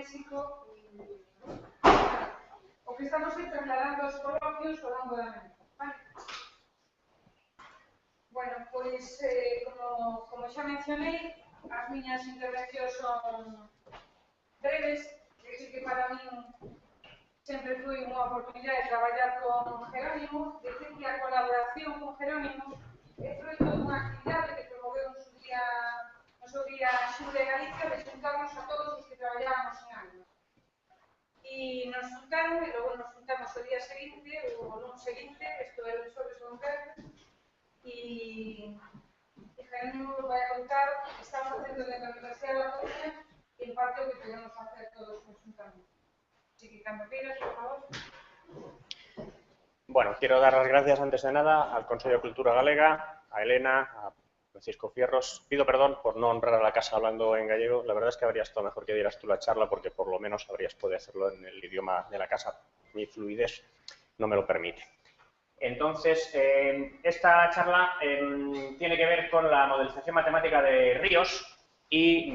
México o que estamos trasladando os coloquios ao longo da mente, vale? Bueno, pois, como xa mencionei, as miñas intervencións son breves, que para min sempre foi unha oportunidade de traballar con Jerónimo, decir que a colaboración con Jerónimo é fruto dunha actividade que promoveu no seu día Xure Galicia de xuntarnos a todos os que traballábamos en algo. E nos xuntaron, e logo nos juntamos o día seguinte, o lunes seguinte, isto é o xoves ou un venres, e Jerónimo vai a contar que estamos facendo dentro da Universidade da Coruña e en parte o que podemos facer todos conjuntamente. Así que, cando queiras, por favor. Bueno, quiero dar las gracias antes de nada al Consejo de Cultura Galega, a Elena, a Francisco Fierros. Pido perdón por no honrar a la casa hablando en gallego. La verdad es que habría estado mejor que dieras tú la charla porque por lo menos habrías podido hacerlo en el idioma de la casa. Mi fluidez no me lo permite. Entonces, esta charla tiene que ver con la modelización matemática de ríos y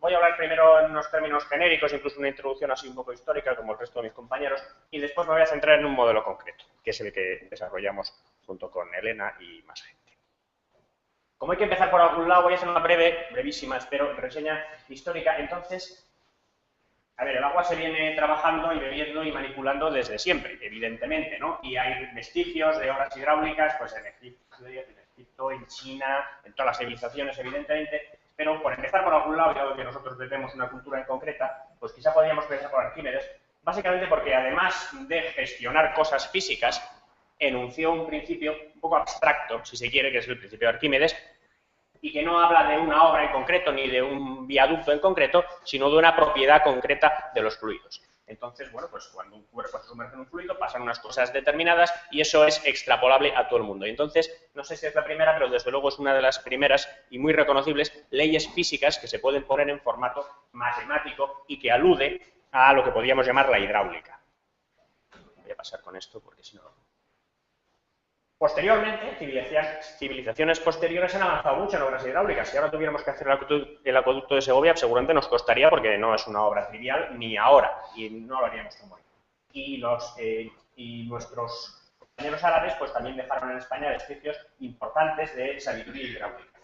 voy a hablar primero en unos términos genéricos, incluso una introducción así un poco histórica, como el resto de mis compañeros, y después me voy a centrar en un modelo concreto, que es el que desarrollamos junto con Elena y más gente. Como hay que empezar por algún lado, voy a hacer una brevísima, espero, reseña histórica. Entonces, a ver, el agua se viene trabajando y bebiendo y manipulando desde siempre, evidentemente, ¿no? Y hay vestigios de obras hidráulicas, pues en Egipto, en China, en todas las civilizaciones, evidentemente. Pero por empezar por algún lado, dado que nosotros tenemos una cultura en concreta, pues quizá podríamos empezar por Arquímedes, básicamente porque además de gestionar cosas físicas, enunció un principio un poco abstracto, si se quiere, que es el principio de Arquímedes, y que no habla de una obra en concreto ni de un viaducto en concreto, sino de una propiedad concreta de los fluidos. Entonces, bueno, pues cuando un cuerpo se sumerge en un fluido pasan unas cosas determinadas y eso es extrapolable a todo el mundo. Y entonces, no sé si es la primera, pero desde luego es una de las primeras y muy reconocibles leyes físicas que se pueden poner en formato matemático y que alude a lo que podríamos llamar la hidráulica. Voy a pasar con esto porque si no... Posteriormente, civilizaciones posteriores han avanzado mucho en obras hidráulicas. Si ahora tuviéramos que hacer el acueducto de Segovia, seguramente nos costaría porque no es una obra trivial ni ahora, y no lo haríamos tan bonito. Y nuestros compañeros árabes pues también dejaron en España vestigios importantes de sabiduría hidráulica.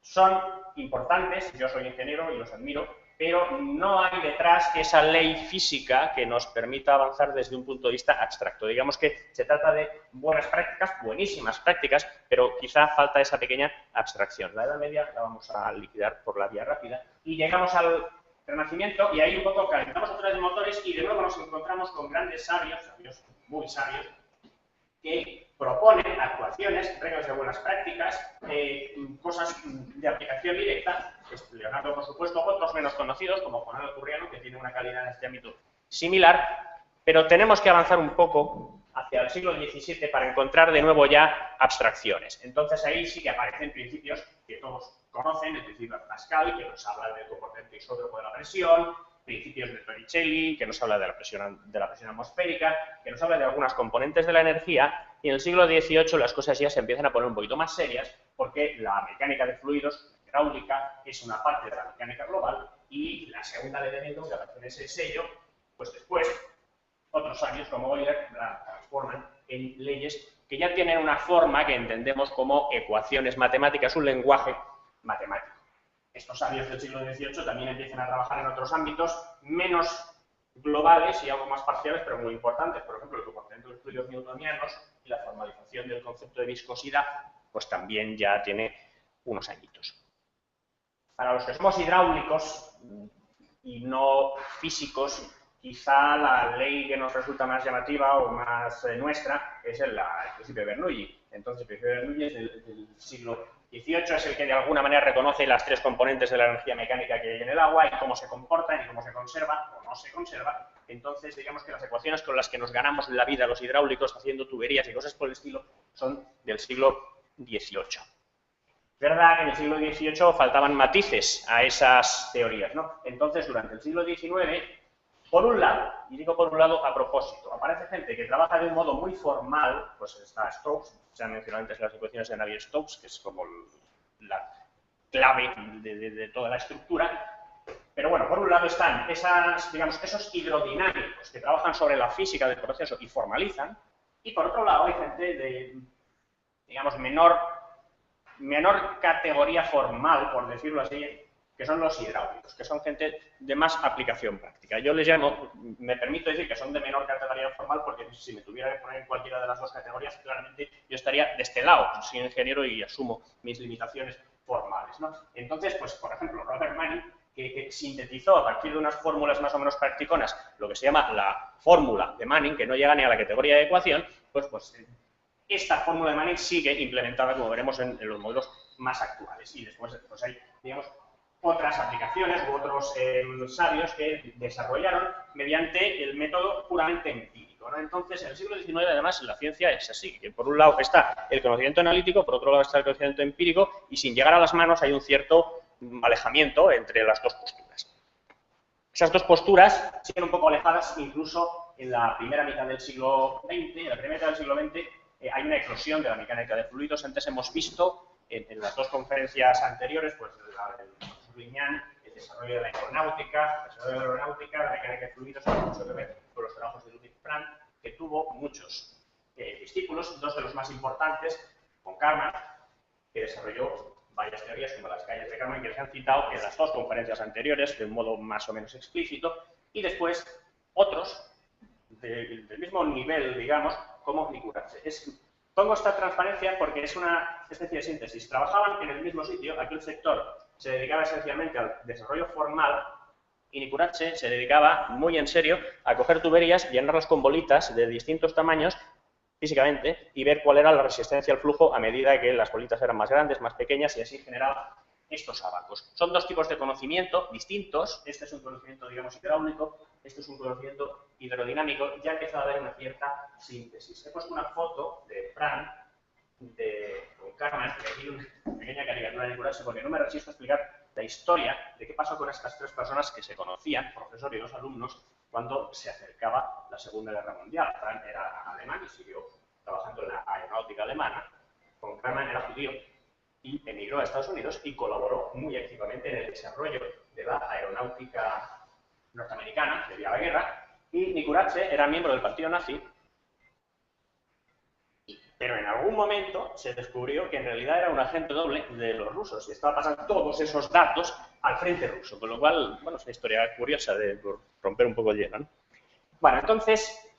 Son importantes, yo soy ingeniero y los admiro, pero no hay detrás esa ley física que nos permita avanzar desde un punto de vista abstracto. Digamos que se trata de buenas prácticas, buenísimas prácticas, pero quizá falta esa pequeña abstracción. La Edad Media la vamos a liquidar por la vía rápida y llegamos al Renacimiento y ahí un poco calentamos otra vez motores y de nuevo nos encontramos con grandes sabios muy sabios, que proponen actuaciones, reglas de buenas prácticas, cosas de aplicación directa. Leonardo, por supuesto, otros menos conocidos, como Juan Alcurriano, que tiene una calidad en este ámbito similar, pero tenemos que avanzar un poco hacia el siglo XVII para encontrar de nuevo ya abstracciones. Entonces ahí sí que aparecen principios que todos conocen, el principio de Pascal, que nos habla del comportamiento isótropo de la presión, principios de Torricelli, que nos habla de la presión atmosférica, que nos habla de algunas componentes de la energía, y en el siglo XVIII las cosas ya se empiezan a poner un poquito más serias, porque la mecánica de fluidos, la hidráulica, es una parte de la mecánica global, y la segunda ley de Newton, que aparece en ese sello, pues después, otros sabios como Euler la transforman en leyes que ya tienen una forma que entendemos como ecuaciones matemáticas, un lenguaje matemático. Estos sabios del siglo XVIII también empiezan a trabajar en otros ámbitos menos globales y algo más parciales, pero muy importantes. Por ejemplo, el comportamiento de los fluidos newtonianos y la formalización del concepto de viscosidad, pues también ya tiene unos añitos. Para los que somos hidráulicos y no físicos, quizá la ley que nos resulta más llamativa o más nuestra es el principio de Bernoulli. Entonces, el principio de Bernoulli es del siglo XVIII, es el que de alguna manera reconoce las tres componentes de la energía mecánica que hay en el agua y cómo se comportan y cómo se conserva o no se conserva. Entonces, digamos que las ecuaciones con las que nos ganamos la vida los hidráulicos haciendo tuberías y cosas por el estilo son del siglo XVIII. Es verdad que en el siglo XVIII faltaban matices a esas teorías, ¿no? Entonces, durante el siglo XIX, por un lado, y digo por un lado a propósito, aparece gente que trabaja de un modo muy formal, pues está Stokes, se han mencionado antes las ecuaciones de Navier-Stokes, que es como la clave de toda la estructura, Pero bueno, por un lado están digamos, esos hidrodinámicos que trabajan sobre la física del proceso y formalizan, y por otro lado hay gente de, digamos, menor categoría formal, por decirlo así, que son los hidráulicos, que son gente de más aplicación práctica. Yo les llamo, me permito decir que son de menor categoría formal porque si me tuviera que poner en cualquiera de las dos categorías, claramente yo estaría de este lado, soy ingeniero y asumo mis limitaciones formales, ¿no? Entonces, pues, por ejemplo, Robert Manning, que sintetizó a partir de unas fórmulas más o menos practiconas lo que se llama la fórmula de Manning, que no llega ni a la categoría de ecuación, pues esta fórmula de Manning sigue implementada, como veremos, en los modelos más actuales. Y después pues hay, digamos, otras aplicaciones u otros sabios que desarrollaron mediante el método puramente empírico, ¿no? Entonces, en el siglo XIX, además, la ciencia es así, que por un lado está el conocimiento analítico, por otro lado está el conocimiento empírico, y sin llegar a las manos hay un cierto alejamiento entre las dos posturas. Esas dos posturas siguen un poco alejadas, incluso en la primera mitad del siglo XX. En la primera mitad del siglo XX hay una eclosión de la mecánica de fluidos. Antes hemos visto en las dos conferencias anteriores, pues Grignán, el desarrollo de la aeronáutica, la mecánica de fluidos, mucho que ver con los trabajos de Ludwig Frank, que tuvo muchos discípulos, dos de los más importantes, von Karman, que desarrolló varias teorías como las calles de Karman, que se han citado en las dos conferencias anteriores de un modo más o menos explícito, y después otros del mismo nivel, digamos, como Nikuradse. Pongo esta transparencia porque es una especie de síntesis. Trabajaban en el mismo sitio, aquel sector se dedicaba esencialmente al desarrollo formal y Nikuradse se dedicaba muy en serio a coger tuberías, llenarlas con bolitas de distintos tamaños físicamente y ver cuál era la resistencia al flujo a medida que las bolitas eran más grandes, más pequeñas y así generaba estos abacos. Son dos tipos de conocimiento distintos. Este es un conocimiento, digamos, hidráulico, este es un conocimiento hidrodinámico. Ya ha empezado a haber una cierta síntesis. He puesto una foto de Frank, con Karman, y aquí una pequeña caricatura de Nikuradse, porque no me resisto a explicar la historia de qué pasó con estas tres personas que se conocían, profesor y dos alumnos, cuando se acercaba la Segunda Guerra Mundial. Frank era alemán y siguió trabajando en la aeronáutica alemana. Von Karman era judío y emigró a Estados Unidos y colaboró muy activamente en el desarrollo de la aeronáutica norteamericana debido a la guerra. Y Nikuradse era miembro del partido nazi, pero en algún momento se descubrió que en realidad era un agente doble de los rusos y estaba pasando todos esos datos al frente ruso, con lo cual, bueno, es una historia curiosa de romper un poco el hielo, ¿no? Bueno, entonces,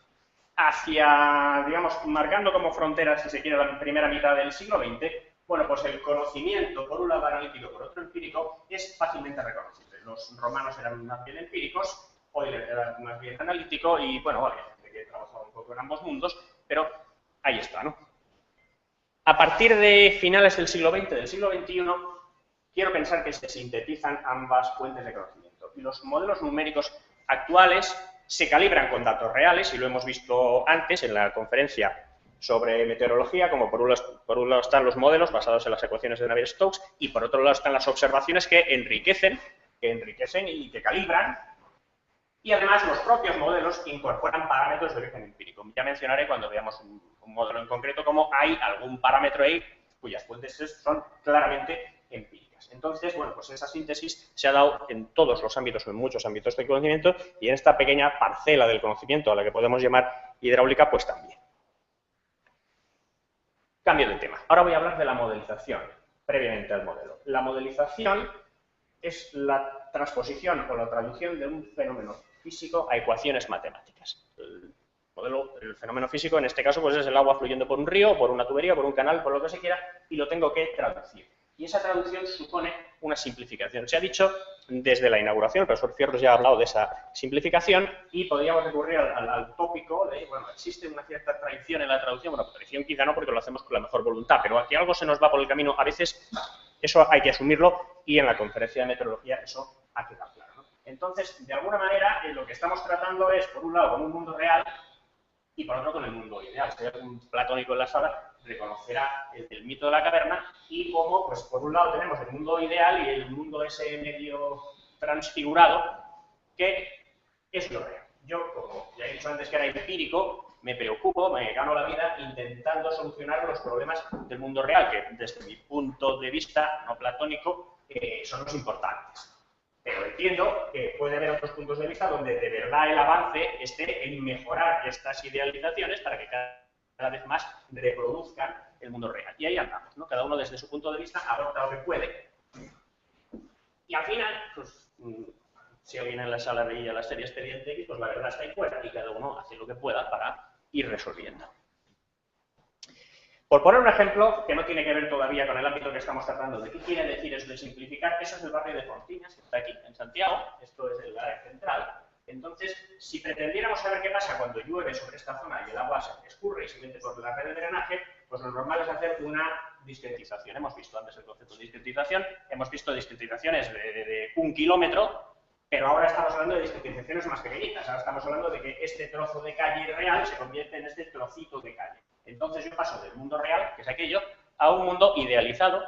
digamos, marcando como frontera, si se quiere, la primera mitad del siglo XX, bueno, pues el conocimiento, por un lado analítico, por otro empírico, es fácilmente reconocible. Los romanos eran más bien empíricos, Euler era más bien analítico y, bueno, había gente que trabajaba un poco en ambos mundos, pero ahí está, ¿no? A partir de finales del siglo XX, del siglo XXI, quiero pensar que se sintetizan ambas fuentes de conocimiento. Y los modelos numéricos actuales se calibran con datos reales, y lo hemos visto antes en la conferencia sobre meteorología, como por un lado están los modelos basados en las ecuaciones de Navier-Stokes, y por otro lado están las observaciones que enriquecen y que calibran. Y además los propios modelos incorporan parámetros de origen empírico. Ya mencionaré cuando veamos un modelo en concreto cómo hay algún parámetro ahí cuyas fuentes son claramente empíricas. Entonces, bueno, pues esa síntesis se ha dado en todos los ámbitos, en muchos ámbitos del conocimiento, y en esta pequeña parcela del conocimiento, a la que podemos llamar hidráulica, pues también. Cambio de tema. Ahora voy a hablar de la modelización, previamente al modelo. La modelización es la transposición o la traducción de un fenómeno físico a ecuaciones matemáticas. El fenómeno físico, en este caso, pues es el agua fluyendo por un río, por una tubería, por un canal, por lo que se quiera, y lo tengo que traducir. Y esa traducción supone una simplificación. Se ha dicho desde la inauguración, el profesor Fierros ya ha hablado de esa simplificación, y podríamos recurrir al tópico de, bueno, existe una cierta traición en la traducción. Bueno, traición quizá no, porque lo hacemos con la mejor voluntad, pero aquí algo se nos va por el camino, a veces eso hay que asumirlo, y en la conferencia de meteorología eso ha quedado claro, ¿no? Entonces, de alguna manera, lo que estamos tratando es, por un lado, con un mundo real, y por otro con el mundo ideal. Si hay un platónico en la sala, reconocerá el mito de la caverna y cómo, pues por un lado tenemos el mundo ideal y el mundo ese medio transfigurado, que es lo real. Yo, como ya he dicho antes que era empírico, me preocupo, me gano la vida intentando solucionar los problemas del mundo real, que desde mi punto de vista no platónico son los importantes. Pero entiendo que puede haber otros puntos de vista donde de verdad el avance esté en mejorar estas idealizaciones para que cada vez más reproduzcan el mundo real. Y ahí andamos, ¿no? Cada uno desde su punto de vista aborda lo que puede. Y al final, pues, si alguien en la sala veía la serie Expediente X, pues la verdad está ahí fuera y cada uno hace lo que pueda para ir resolviendo. Por poner un ejemplo que no tiene que ver todavía con el ámbito que estamos tratando de qué quiere decir eso de simplificar, eso es el barrio de Fontiñas, que está aquí en Santiago, esto es el área central. Entonces, si pretendiéramos saber qué pasa cuando llueve sobre esta zona y el agua se escurre y se mete por la red de drenaje, pues lo normal es hacer una discretización. Hemos visto antes el concepto de discretización, hemos visto discretizaciones de 1 kilómetro, pero ahora estamos hablando de discretizaciones más pequeñitas. Ahora estamos hablando de que este trozo de calle real se convierte en este trocito de calle. Entonces yo paso del mundo real, que es aquello, a un mundo idealizado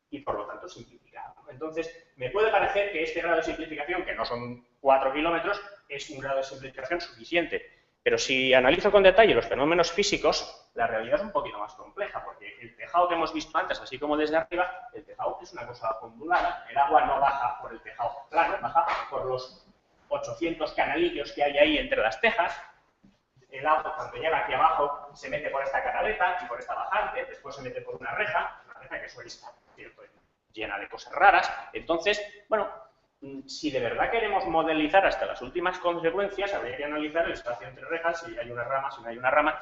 y por lo tanto simplificado. Entonces, me puede parecer que este grado de simplificación, que no son 4 kilómetros, es un grado de simplificación suficiente. Pero si analizo con detalle los fenómenos físicos, la realidad es un poquito más compleja, porque el tejado que hemos visto antes, así como desde arriba, el tejado es una cosa ondulada, el agua no baja por el tejado plano, baja por los 800 canalillos que hay ahí entre las tejas. El agua, cuando llega aquí abajo, se mete por esta canaleta y por esta bajante, después se mete por una reja que suele estar llena de cosas raras. Entonces, bueno, si de verdad queremos modelizar hasta las últimas consecuencias, habría que analizar el espacio entre rejas, si hay una rama, si no hay una rama.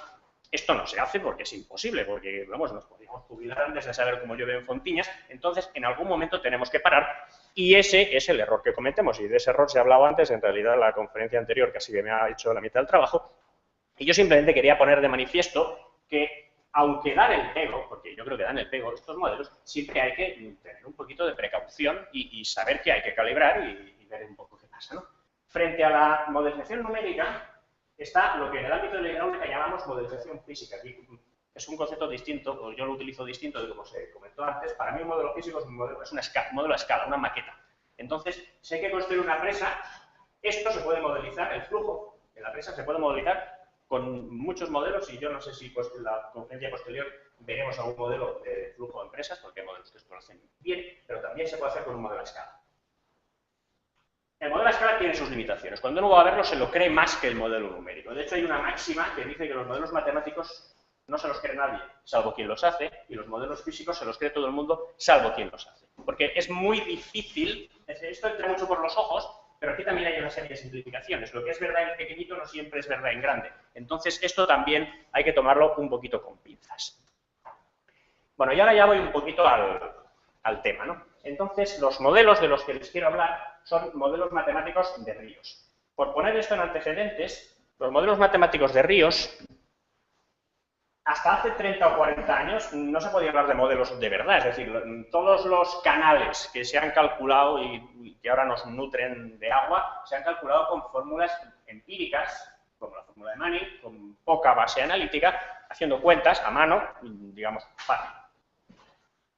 Esto no se hace porque es imposible, porque vamos, nos podríamos jubilar antes de saber cómo llueve en Fontiñas. Entonces, en algún momento tenemos que parar y ese es el error que cometemos. Y de ese error se ha hablado antes, en realidad, en la conferencia anterior, casi que me ha hecho la mitad del trabajo. Y yo simplemente quería poner de manifiesto que, aunque dan el pego, porque yo creo que dan el pego estos modelos, siempre hay que tener un poquito de precaución y saber que hay que calibrar y ver un poco qué pasa, ¿no? Frente a la modelización numérica está lo que en el ámbito de la hidráulica llamamos modelización física. Aquí es un concepto distinto, o yo lo utilizo distinto de como se comentó antes. Para mí un modelo físico es un modelo a escala, una maqueta. Entonces, si hay que construir una presa, esto se puede modelizar, el flujo de la presa se puede modelizar con muchos modelos, y yo no sé si pues, en la conferencia posterior veremos algún modelo de flujo de empresas, porque hay modelos que esto lo hacen bien, pero también se puede hacer con un modelo a escala. El modelo a escala tiene sus limitaciones. Cuando uno va a verlo, se lo cree más que el modelo numérico. De hecho, hay una máxima que dice que los modelos matemáticos no se los cree nadie, salvo quien los hace, y los modelos físicos se los cree todo el mundo, salvo quien los hace. Porque es muy difícil, esto entra mucho por los ojos, pero aquí también hay una serie de simplificaciones. Lo que es verdad en pequeñito no siempre es verdad en grande. Entonces, esto también hay que tomarlo un poquito con pinzas. Bueno, y ahora ya voy un poquito al tema, ¿no? Entonces, los modelos de los que les quiero hablar son modelos matemáticos de ríos. Por poner esto en antecedentes, los modelos matemáticos de ríos, hasta hace 30 o 40 años no se podía hablar de modelos de verdad, es decir, todos los canales que se han calculado y que ahora nos nutren de agua, se han calculado con fórmulas empíricas, como la fórmula de Manning, con poca base analítica, haciendo cuentas a mano, digamos, fácil.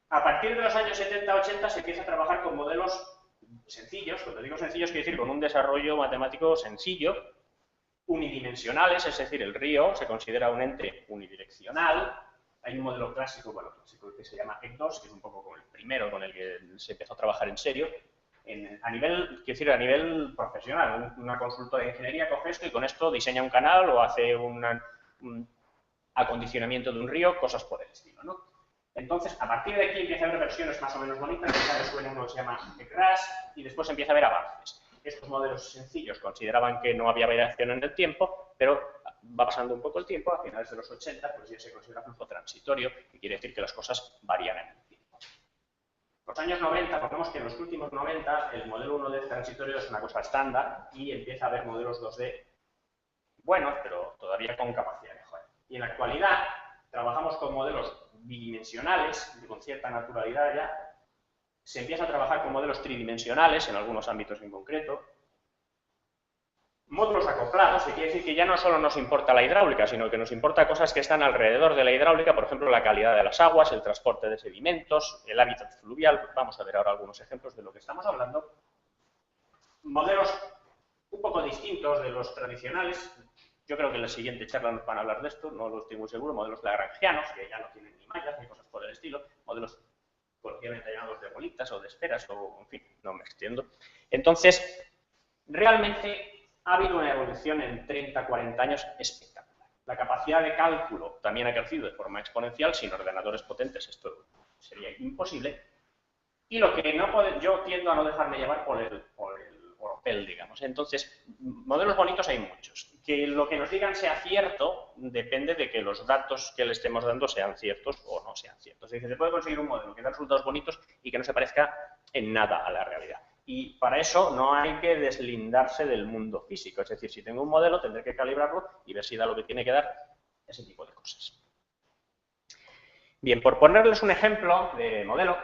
A partir de los años 70-80 se empieza a trabajar con modelos sencillos. Cuando digo sencillos, quiero decir con un desarrollo matemático sencillo, unidimensionales, es decir, el río se considera un ente unidireccional. Hay un modelo clásico, bueno, clásico que se llama EC2, que es un poco como el primero con el que se empezó a trabajar en serio. A nivel profesional, una consultora de ingeniería coge esto y con esto diseña un canal o hace un acondicionamiento de un río, cosas por el estilo, ¿no? Entonces, a partir de aquí empieza a haber versiones más o menos bonitas, que suena uno que se llama ECRAS, y después empieza a haber avances. Estos modelos sencillos consideraban que no había variación en el tiempo, pero va pasando un poco el tiempo, a finales de los 80, pues ya se considera flujo transitorio, que quiere decir que las cosas varían en el tiempo. Los años 90, pongamos que en los últimos 90, el modelo 1D transitorio es una cosa estándar y empieza a haber modelos 2D buenos, pero todavía con capacidad de mejora. Y en la actualidad trabajamos con modelos bidimensionales, con cierta naturalidad ya. Se empieza a trabajar con modelos tridimensionales, en algunos ámbitos en concreto. Módulos acoplados, que quiere decir que ya no solo nos importa la hidráulica, sino que nos importa cosas que están alrededor de la hidráulica, por ejemplo, la calidad de las aguas, el transporte de sedimentos, el hábitat fluvial. Vamos a ver ahora algunos ejemplos de lo que estamos hablando. Modelos un poco distintos de los tradicionales. Yo creo que en la siguiente charla nos van a hablar de esto, no lo estoy muy seguro. Modelos lagrangianos, que ya no tienen ni mallas ni cosas por el estilo. Modelos coloquialmente llamados de bolitas o de esferas, o en fin, no me extiendo. Entonces, realmente ha habido una evolución en 30, 40 años espectacular. La capacidad de cálculo también ha crecido de forma exponencial, sin ordenadores potentes esto sería imposible. Y lo que no puede, yo tiendo a no dejarme llevar por el oropel, digamos. Entonces, modelos bonitos hay muchos. Que lo que nos digan sea cierto depende de que los datos que le estemos dando sean ciertos o no sean ciertos. Es decir, se puede conseguir un modelo que da resultados bonitos y que no se parezca en nada a la realidad. Y para eso no hay que deslindarse del mundo físico. Es decir, si tengo un modelo, tendré que calibrarlo y ver si da lo que tiene que dar, ese tipo de cosas. Bien, por ponerles un ejemplo de modelo,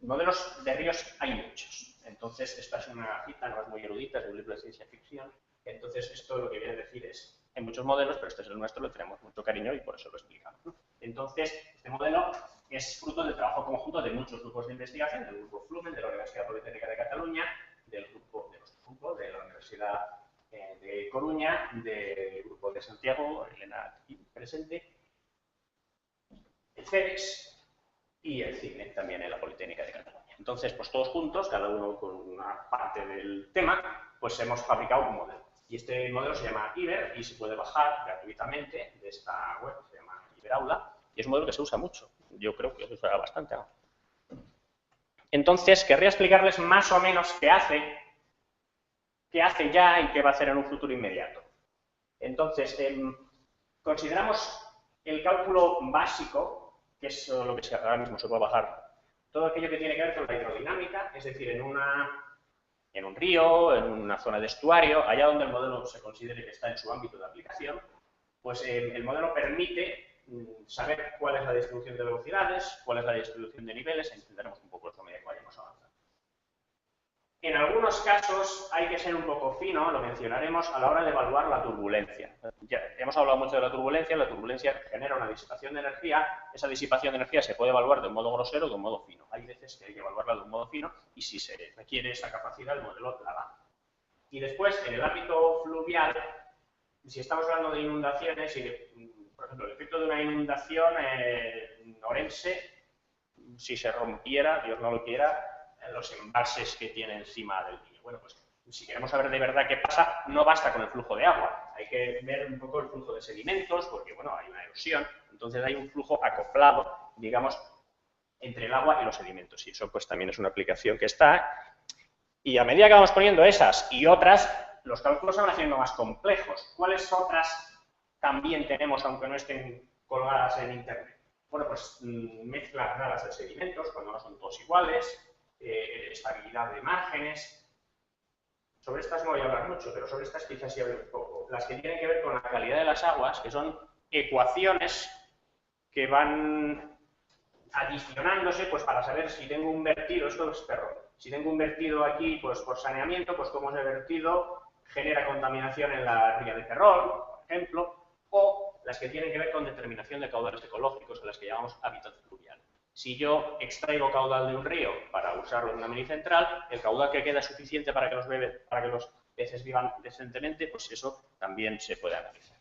modelos de ríos hay muchos. Entonces, esta es una cita, no es muy erudita, es de un libro de ciencia ficción. Entonces, esto lo que viene a decir es, hay muchos modelos, pero este es el nuestro, lo tenemos mucho cariño y por eso lo explicamos, ¿no? Entonces, este modelo es fruto del trabajo conjunto de muchos grupos de investigación, del grupo Flumen, de la Universidad Politécnica de Cataluña, del grupo de nuestro grupo, de la Universidad de Coruña, del grupo de Santiago, Elena aquí presente, el CEDEX, y el CINE, también en la Politécnica de Cataluña. Entonces, pues todos juntos, cada uno con una parte del tema, pues hemos fabricado un modelo. Y este modelo se llama Iber y se puede bajar gratuitamente de esta web, se llama Iberaula, y es un modelo que se usa mucho. Yo creo que se usará bastante, ¿no? Entonces, querría explicarles más o menos qué hace ya y qué va a hacer en un futuro inmediato. Entonces, consideramos el cálculo básico, que es lo que ahora mismo se puede bajar, todo aquello que tiene que ver con la hidrodinámica, es decir, en un río, en una zona de estuario, allá donde el modelo se considere que está en su ámbito de aplicación, pues el modelo permite saber cuál es la distribución de velocidades, cuál es la distribución de niveles, e entenderemos un poco esto a medida que vayamos avanzando. En algunos casos hay que ser un poco fino, lo mencionaremos, a la hora de evaluar la turbulencia. Ya hemos hablado mucho de la turbulencia genera una disipación de energía, esa disipación de energía se puede evaluar de un modo grosero o de un modo fino. Hay veces que hay que evaluarla de un modo fino y si se requiere esa capacidad el modelo la da. Y después, en el ámbito fluvial, si estamos hablando de inundaciones, por ejemplo, el efecto de una inundación en Orense, si se rompiera, Dios no lo quiera, los embalses que tiene encima del río. Bueno, pues si queremos saber de verdad qué pasa, no basta con el flujo de agua, hay que ver un poco el flujo de sedimentos, porque bueno, hay una erosión, entonces hay un flujo acoplado, digamos, entre el agua y los sedimentos, y eso pues también es una aplicación que está, y a medida que vamos poniendo esas y otras, los cálculos se van haciendo más complejos. ¿Cuáles otras también tenemos, aunque no estén colgadas en internet? Bueno, pues mezclas raras de sedimentos, cuando no son todos iguales, estabilidad de márgenes. Sobre estas no voy a hablar mucho, pero sobre estas quizás sí hablo un poco. Las que tienen que ver con la calidad de las aguas, que son ecuaciones que van adicionándose pues para saber si tengo un vertido, esto es Ferrol, si tengo un vertido aquí pues por saneamiento, pues cómo ese vertido genera contaminación en la ría de Ferrol, por ejemplo, o las que tienen que ver con determinación de caudales ecológicos, a las que llamamos hábitat fluvial. Si yo extraigo caudal de un río para usarlo en una mini central, el caudal que queda es suficiente para que los peces vivan decentemente, pues eso también se puede analizar.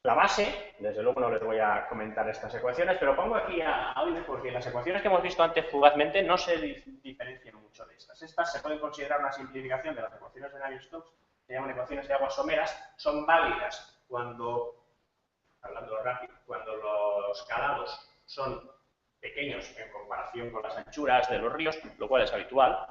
La base, desde luego no les voy a comentar estas ecuaciones, pero pongo aquí a Oliver porque las ecuaciones que hemos visto antes fugazmente no se diferencian mucho de estas. Estas se pueden considerar una simplificación de las ecuaciones de Navier-Stokes, se llaman ecuaciones de aguas someras, son válidas cuando, hablando rápido, cuando los calados son pequeños en comparación con las anchuras de los ríos, lo cual es habitual.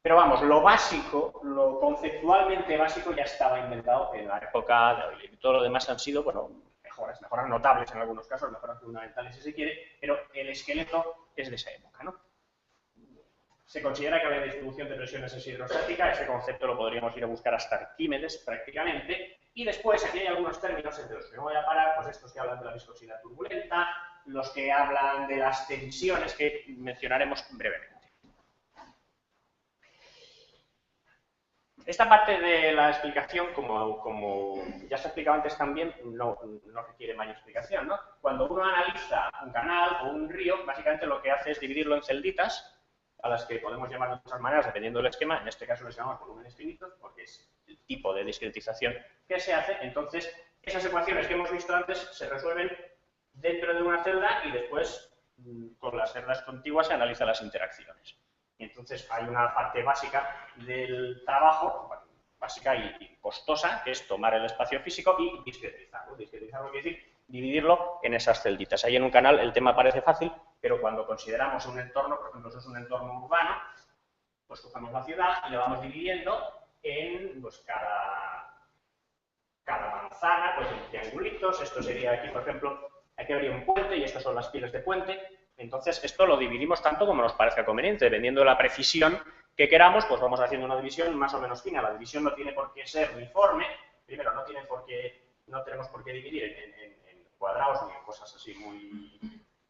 Pero vamos, lo básico, lo conceptualmente básico ya estaba inventado en la época de Euler. Todo lo demás han sido, bueno, mejoras notables en algunos casos, mejoras fundamentales si se quiere, pero el esqueleto es de esa época, ¿no? Se considera que la distribución de presiones es hidrostática, ese concepto lo podríamos ir a buscar hasta Arquímedes prácticamente, y después aquí hay algunos términos entre los que no voy a parar, pues estos que hablan de la viscosidad turbulenta, los que hablan de las tensiones que mencionaremos brevemente. Esta parte de la explicación, como ya se ha explicado antes también, no requiere mayor explicación, ¿no? Cuando uno analiza un canal o un río, básicamente lo que hace es dividirlo en celditas, a las que podemos llamar de muchas maneras dependiendo del esquema, en este caso les llamamos volúmenes finitos, porque es el tipo de discretización que se hace. Entonces, esas ecuaciones que hemos visto antes se resuelven dentro de una celda y después con las celdas contiguas se analizan las interacciones. Y entonces hay una parte básica del trabajo, básica y costosa, que es tomar el espacio físico y discretizarlo. Discretizarlo quiere decir dividirlo en esas celditas. Ahí en un canal el tema parece fácil, pero cuando consideramos un entorno, por ejemplo, eso es un entorno urbano, pues cogemos la ciudad y lo vamos dividiendo en pues, cada manzana, pues en triangulitos. Esto sería aquí, por ejemplo, aquí habría un puente y estas son las pieles de puente. Entonces, esto lo dividimos tanto como nos parezca conveniente. Dependiendo de la precisión que queramos, pues vamos haciendo una división más o menos fina. La división no tiene por qué ser uniforme. Primero, no tenemos por qué dividir en cuadrados ni en cosas así muy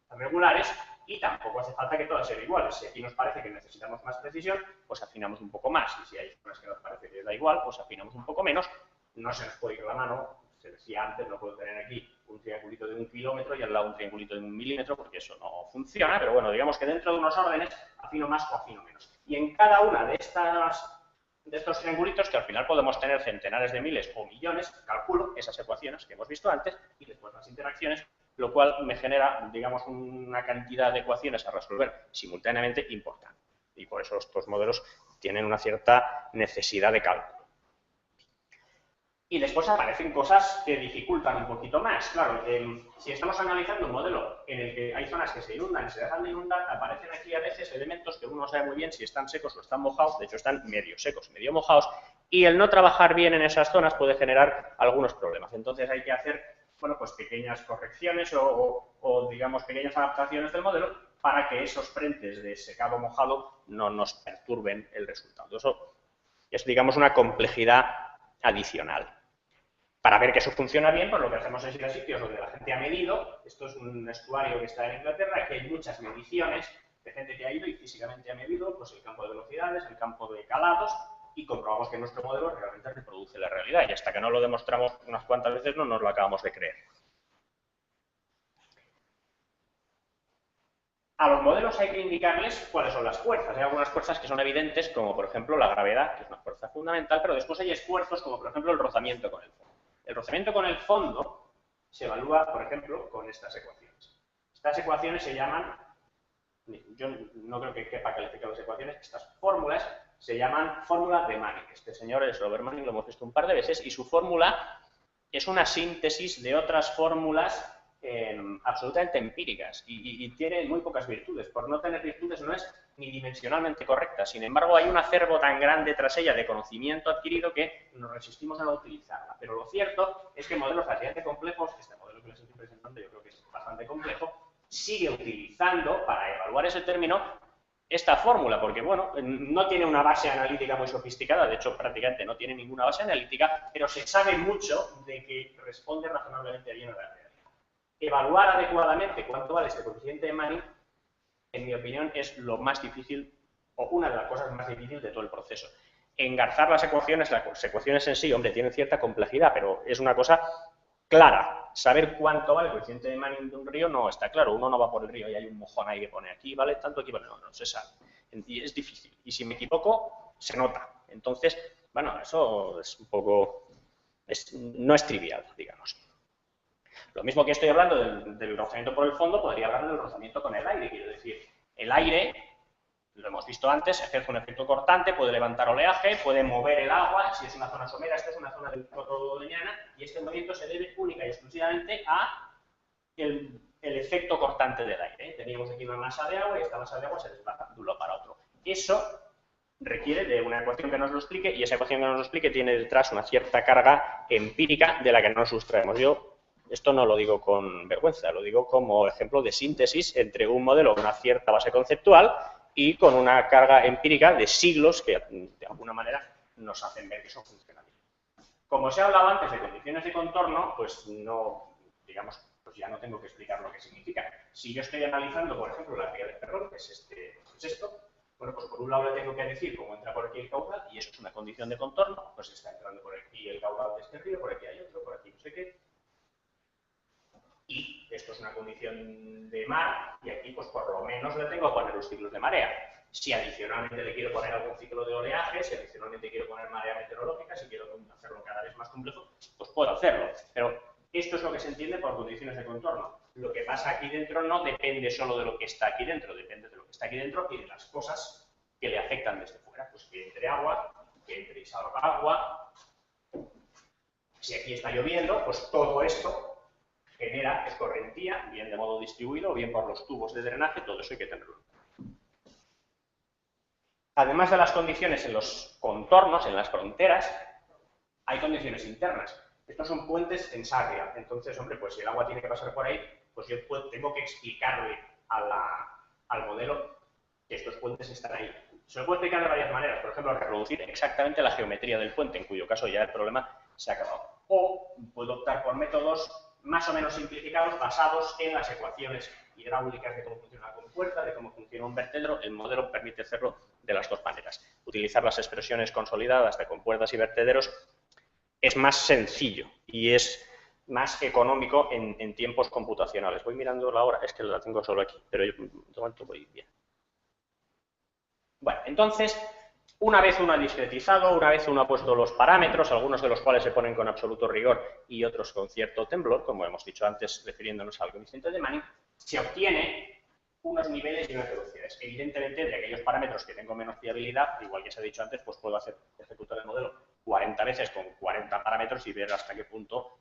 regulares. Y tampoco hace falta que todas sean iguales. Si aquí nos parece que necesitamos más precisión, pues afinamos un poco más. Y si hay zonas que nos parece que da igual, pues afinamos un poco menos. No se nos puede ir la mano. Se decía antes, no puedo tener aquí un triangulito de 1 kilómetro y al lado un triangulito de 1 milímetro, porque eso no funciona, pero bueno, digamos que dentro de unos órdenes afino más o afino menos. Y en cada una de estos triangulitos, que al final podemos tener centenares de miles o millones, calculo esas ecuaciones que hemos visto antes y después las interacciones, lo cual me genera, digamos, una cantidad de ecuaciones a resolver simultáneamente importante. Y por eso estos modelos tienen una cierta necesidad de cálculo. Y después aparecen cosas que dificultan un poquito más. Claro, si estamos analizando un modelo en el que hay zonas que se inundan y se dejan de inundar, aparecen aquí a veces elementos que uno no sabe muy bien si están secos o están mojados. De hecho, están medio secos, medio mojados. Y el no trabajar bien en esas zonas puede generar algunos problemas. Entonces hay que hacer, bueno, pues pequeñas correcciones o digamos, pequeñas adaptaciones del modelo para que esos frentes de secado mojado no nos perturben el resultado. Eso es, digamos, una complejidad adicional. Para ver que eso funciona bien, pues lo que hacemos es ir a sitios donde la gente ha medido. Esto es un estuario que está en Inglaterra, que hay muchas mediciones de gente que ha ido y físicamente ha medido pues, el campo de velocidades, el campo de calados, y comprobamos que nuestro modelo realmente reproduce la realidad. Y hasta que no lo demostramos unas cuantas veces no nos lo acabamos de creer. A los modelos hay que indicarles cuáles son las fuerzas. Hay algunas fuerzas que son evidentes, como por ejemplo la gravedad, que es una fuerza fundamental, pero después hay esfuerzos como por ejemplo el rozamiento con el fondo. El rozamiento con el fondo se evalúa, por ejemplo, con estas ecuaciones. Estas ecuaciones se llaman, yo no creo que quepa calificar las ecuaciones, estas fórmulas se llaman fórmula de Manning. Este señor es Robert Manning, lo hemos visto un par de veces, y su fórmula es una síntesis de otras fórmulas absolutamente empíricas y tiene muy pocas virtudes. Por no tener virtudes no es ni dimensionalmente correcta. Sin embargo, hay un acervo tan grande tras ella de conocimiento adquirido que nos resistimos a no utilizarla. Pero lo cierto es que modelos bastante complejos, este modelo que les estoy presentando yo creo que es bastante complejo, sigue utilizando para evaluar ese término esta fórmula, porque bueno, no tiene una base analítica muy sofisticada, de hecho prácticamente no tiene ninguna base analítica, pero se sabe mucho de que responde razonablemente bien a la realidad. Evaluar adecuadamente cuánto vale este coeficiente de Manning, en mi opinión, es lo más difícil, o una de las cosas más difíciles de todo el proceso. Engarzar las ecuaciones en sí, hombre, tienen cierta complejidad, pero es una cosa clara. Saber cuánto vale el coeficiente de Manning de un río no está claro. Uno no va por el río y hay un mojón ahí que pone aquí, vale tanto, aquí vale, no se sabe. Y es difícil. Y si me equivoco, se nota. Entonces, bueno, eso es un poco, no es trivial, digamos. Lo mismo que estoy hablando del rozamiento por el fondo, podría hablar del rozamiento con el aire. Quiero decir, el aire, lo hemos visto antes, ejerce un efecto cortante, puede levantar oleaje, puede mover el agua. Si es una zona somera, esta es una zona del coto de Doñana, y este movimiento se debe única y exclusivamente a el efecto cortante del aire. Teníamos aquí una masa de agua y esta masa de agua se desplaza de un lado para otro. Eso requiere de una ecuación que nos lo explique, y esa ecuación que nos lo explique tiene detrás una cierta carga empírica de la que no nos sustraemos. Yo esto no lo digo con vergüenza, lo digo como ejemplo de síntesis entre un modelo con una cierta base conceptual y con una carga empírica de siglos que de alguna manera nos hacen ver que eso funciona bien. Como se ha hablado antes de condiciones de contorno, pues no, digamos, pues ya no tengo que explicar lo que significa. Si yo estoy analizando, por ejemplo, la ría de Ferrol, que es esto, bueno, pues por un lado le tengo que decir cómo entra por aquí el caudal, y eso es una condición de contorno, pues está entrando por aquí el caudal de este río, por aquí hay otro, por aquí no sé qué. Y esto es una condición de mar, y aquí pues por lo menos le tengo que poner los ciclos de marea. Si adicionalmente le quiero poner algún ciclo de oleaje, si adicionalmente quiero poner marea meteorológica, si quiero hacerlo cada vez más complejo, pues puedo hacerlo. Pero Esto es lo que se entiende por condiciones de contorno. Lo que pasa aquí dentro no depende solo de lo que está aquí dentro, depende de lo que está aquí dentro y de las cosas que le afectan desde fuera. Pues que entre agua, que entre y salga agua. Si aquí está lloviendo, pues todo esto genera escorrentía, bien de modo distribuido, o bien por los tubos de drenaje, todo eso hay que tenerlo. Además de las condiciones en los contornos, en las fronteras, hay condiciones internas. Estos son puentes en Sarria. Entonces, hombre, pues si el agua tiene que pasar por ahí, pues yo tengo que explicarle al modelo que estos puentes están ahí. Se lo puedo explicar de varias maneras. Por ejemplo, reproducir exactamente la geometría del puente, en cuyo caso ya el problema se ha acabado. O puedo optar por métodos más o menos simplificados basados en las ecuaciones hidráulicas de cómo funciona la compuerta, de cómo funciona un vertedero. El modelo permite hacerlo de las dos maneras. Utilizar las expresiones consolidadas de compuertas y vertederos es más sencillo y es más económico en tiempos computacionales. Voy mirando la hora, es que la tengo solo aquí, pero yo de momento voy bien. Bueno, entonces, una vez uno ha discretizado, una vez uno ha puesto los parámetros, algunos de los cuales se ponen con absoluto rigor y otros con cierto temblor, como hemos dicho antes, refiriéndonos al coeficiente de Manning, se obtiene unos niveles y unas velocidades. Evidentemente, de aquellos parámetros que tengo menos fiabilidad, igual que se ha dicho antes, pues puedo ejecutar el modelo 40 veces con 40 parámetros y ver hasta qué punto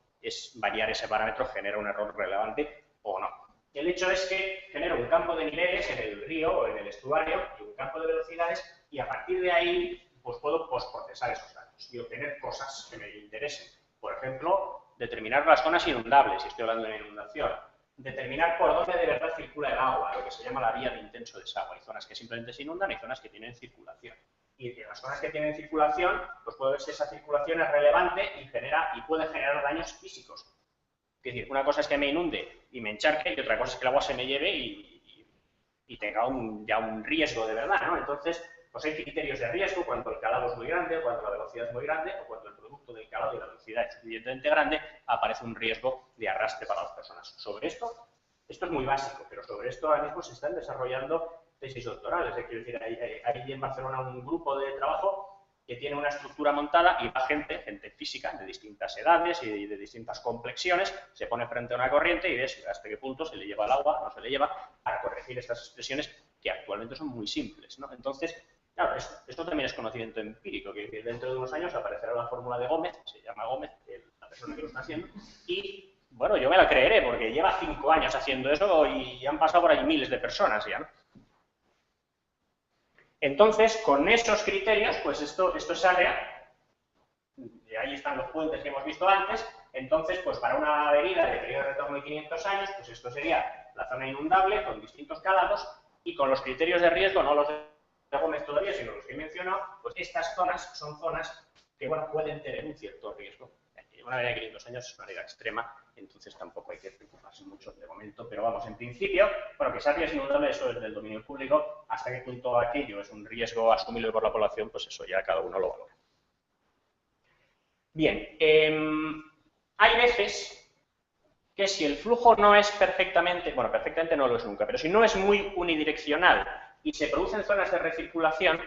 variar ese parámetro genera un error relevante o no. El hecho es que genero un campo de niveles en el río o en el estuario y un campo de velocidades y a partir de ahí pues puedo postprocesar esos datos y obtener cosas que me interesen. Por ejemplo, determinar las zonas inundables, si estoy hablando de inundación. Determinar por dónde de verdad circula el agua, lo que se llama la vía de intenso desagüe. Hay zonas que simplemente se inundan y zonas que tienen circulación. Y en las zonas que tienen circulación, pues puedo ver si esa circulación es relevante y puede generar daños físicos. Es decir, una cosa es que me inunde y me encharque y otra cosa es que el agua se me lleve y tenga ya un riesgo de verdad, ¿no? Entonces, pues hay criterios de riesgo cuando el calado es muy grande, o cuando la velocidad es muy grande, o cuando el producto del calado y la velocidad es suficientemente grande, aparece un riesgo de arrastre para las personas. Sobre esto es muy básico, pero sobre esto ahora mismo se están desarrollando tesis doctorales. Es decir, hay en Barcelona un grupo de trabajo que tiene una estructura montada y va gente física de distintas edades y de distintas complexiones, se pone frente a una corriente y ves hasta qué punto se le lleva el agua, no se le lleva, para corregir estas expresiones que actualmente son muy simples, ¿no? Entonces, claro, esto también es conocimiento empírico, que dentro de unos años aparecerá la fórmula de Gómez, se llama Gómez, la persona que lo está haciendo, y, bueno, yo me la creeré, porque lleva 5 años haciendo eso y han pasado por ahí miles de personas ya, ¿no? Entonces, con esos criterios, pues esto es área, y ahí están los puentes que hemos visto antes. Entonces, pues para una avenida de periodo de retorno de 500 años, pues esto sería la zona inundable con distintos calados y con los criterios de riesgo, no los de Gómez todavía, sino los que he mencionado, pues estas zonas son zonas que, bueno, pueden tener un cierto riesgo. Una avenida de 500 años es una avenida extrema, entonces tampoco hay que preocuparse mucho de momento, pero vamos, en principio, bueno, que esa área es inundable, eso es del dominio público, hasta qué punto aquello es un riesgo asumible por la población, pues eso ya cada uno lo valora. Bien, hay veces que si el flujo no es perfectamente, bueno, perfectamente no lo es nunca, pero si no es muy unidireccional y se producen zonas de recirculación,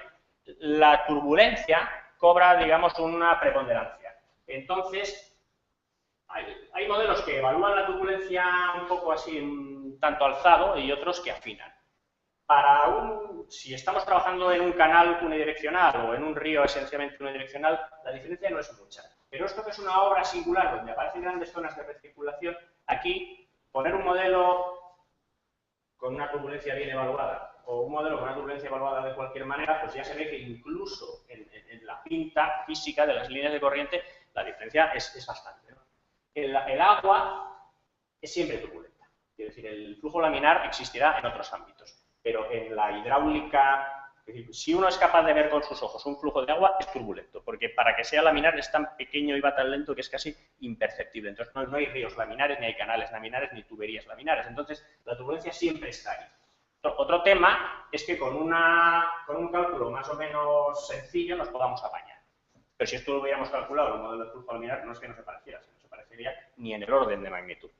la turbulencia cobra, digamos, una preponderancia. Entonces, hay modelos que evalúan la turbulencia un poco así, un tanto alzado, y otros que afinan. Si estamos trabajando en un canal unidireccional o en un río esencialmente unidireccional, la diferencia no es mucha. Pero esto que es una obra singular donde aparecen grandes zonas de recirculación, aquí poner un modelo con una turbulencia bien evaluada o un modelo con una turbulencia evaluada de cualquier manera, pues ya se ve que incluso en la pinta física de las líneas de corriente la diferencia es bastante, ¿no? El agua es siempre turbulenta, es decir, el flujo laminar existirá en otros ámbitos, pero en la hidráulica, es decir, si uno es capaz de ver con sus ojos un flujo de agua, es turbulento, porque para que sea laminar es tan pequeño y va tan lento que es casi imperceptible. Entonces no hay ríos laminares, ni hay canales laminares, ni tuberías laminares. Entonces la turbulencia siempre está ahí. Otro tema es que con un cálculo más o menos sencillo nos podamos apañar. Pero si esto lo hubiéramos calculado en un modelo de flujo laminar, no es que no se pareciera, sino que no se parecería ni en el orden de magnitud.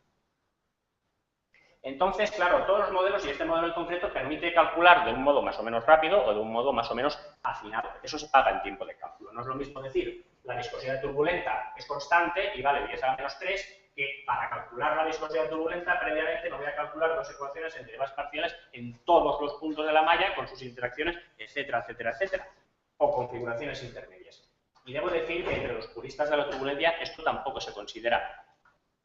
Entonces, claro, todos los modelos, y este modelo en concreto, permite calcular de un modo más o menos rápido o de un modo más o menos afinado. Eso se paga en tiempo de cálculo. No es lo mismo decir la viscosidad turbulenta es constante y vale 10 a la menos 3, que para calcular la viscosidad turbulenta, previamente me voy a calcular dos ecuaciones en derivas parciales en todos los puntos de la malla con sus interacciones, etcétera, etcétera, etcétera, o configuraciones intermedias. Y debo decir que entre los puristas de la turbulencia esto tampoco se considera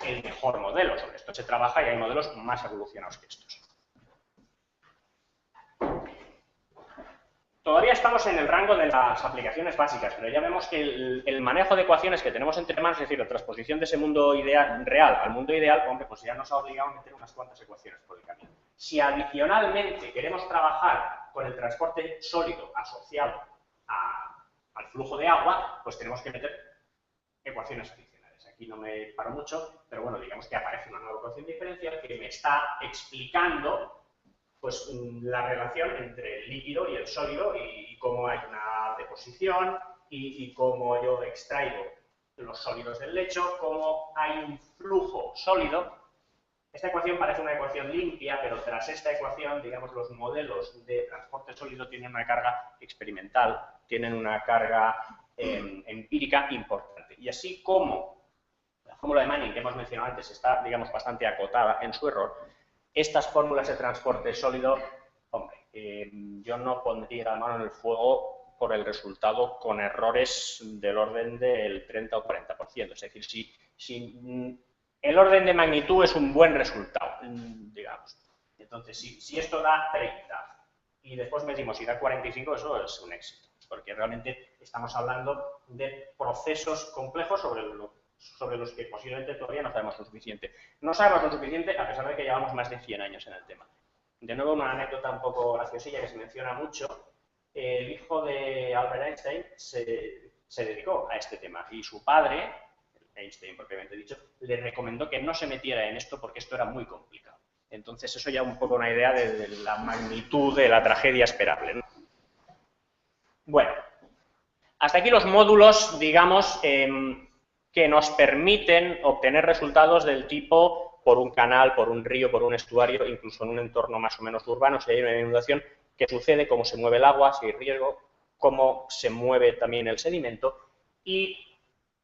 el mejor modelo. Sobre esto se trabaja y hay modelos más evolucionados que estos. Todavía estamos en el rango de las aplicaciones básicas, pero ya vemos que el manejo de ecuaciones que tenemos entre manos, es decir, la transposición de ese mundo ideal, real al mundo ideal, hombre, pues ya nos ha obligado a meter unas cuantas ecuaciones por el camino. Si adicionalmente queremos trabajar con el transporte sólido asociado al flujo de agua, pues tenemos que meter ecuaciones adicionales. Aquí no me paro mucho, pero bueno, digamos que aparece una nueva ecuación diferencial que me está explicando pues la relación entre el líquido y el sólido y cómo hay una deposición y cómo yo extraigo los sólidos del lecho, cómo hay un flujo sólido. Esta ecuación parece una ecuación limpia, pero tras esta ecuación, digamos, los modelos de transporte sólido tienen una carga experimental, tienen una carga empírica importante. Y así como la fórmula de Manning que hemos mencionado antes está, digamos, bastante acotada en su error, estas fórmulas de transporte sólido, hombre, yo no pondría la mano en el fuego por el resultado con errores del orden del 30 o 40%. Es decir, si el orden de magnitud es un buen resultado, digamos. Entonces, si esto da 30 y después medimos si da 45, eso es un éxito. Porque realmente estamos hablando de procesos complejos sobre los que posiblemente todavía no sabemos lo suficiente. No sabemos lo suficiente a pesar de que llevamos más de 100 años en el tema. De nuevo, una anécdota un poco graciosilla que se menciona mucho. El hijo de Albert Einstein se dedicó a este tema y su padre, Einstein propiamente dicho, le recomendó que no se metiera en esto porque esto era muy complicado. Entonces eso ya un poco una idea de la magnitud de la tragedia esperable, ¿no? Bueno, hasta aquí los módulos, digamos, que nos permiten obtener resultados del tipo por un canal, por un río, por un estuario, incluso en un entorno más o menos urbano, si hay una inundación, qué sucede, cómo se mueve el agua, si hay riesgo, cómo se mueve también el sedimento. Y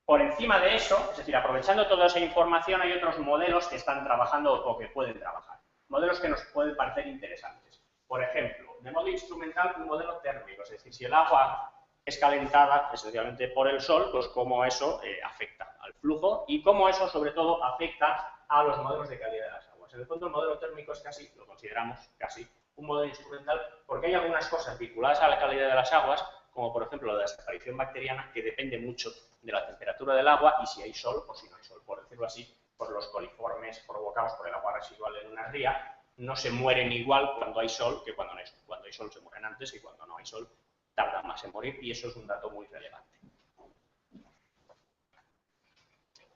por encima de eso, es decir, aprovechando toda esa información, hay otros modelos que están trabajando o que pueden trabajar. Modelos que nos pueden parecer interesantes. Por ejemplo, de modo instrumental, un modelo térmico, es decir, si el agua es calentada esencialmente por el sol, pues cómo eso afecta al flujo y cómo eso sobre todo afecta a los modelos de calidad de las aguas. En el fondo el modelo térmico es casi, lo consideramos casi, un modelo instrumental porque hay algunas cosas vinculadas a la calidad de las aguas, como por ejemplo la desaparición bacteriana, que depende mucho de la temperatura del agua y si hay sol o si no hay sol, por decirlo así, por los coliformes provocados por el agua residual en una ría, no se mueren igual cuando hay sol que cuando no hay sol. Cuando hay sol se mueren antes y cuando no hay sol tardan más en morir y eso es un dato muy relevante.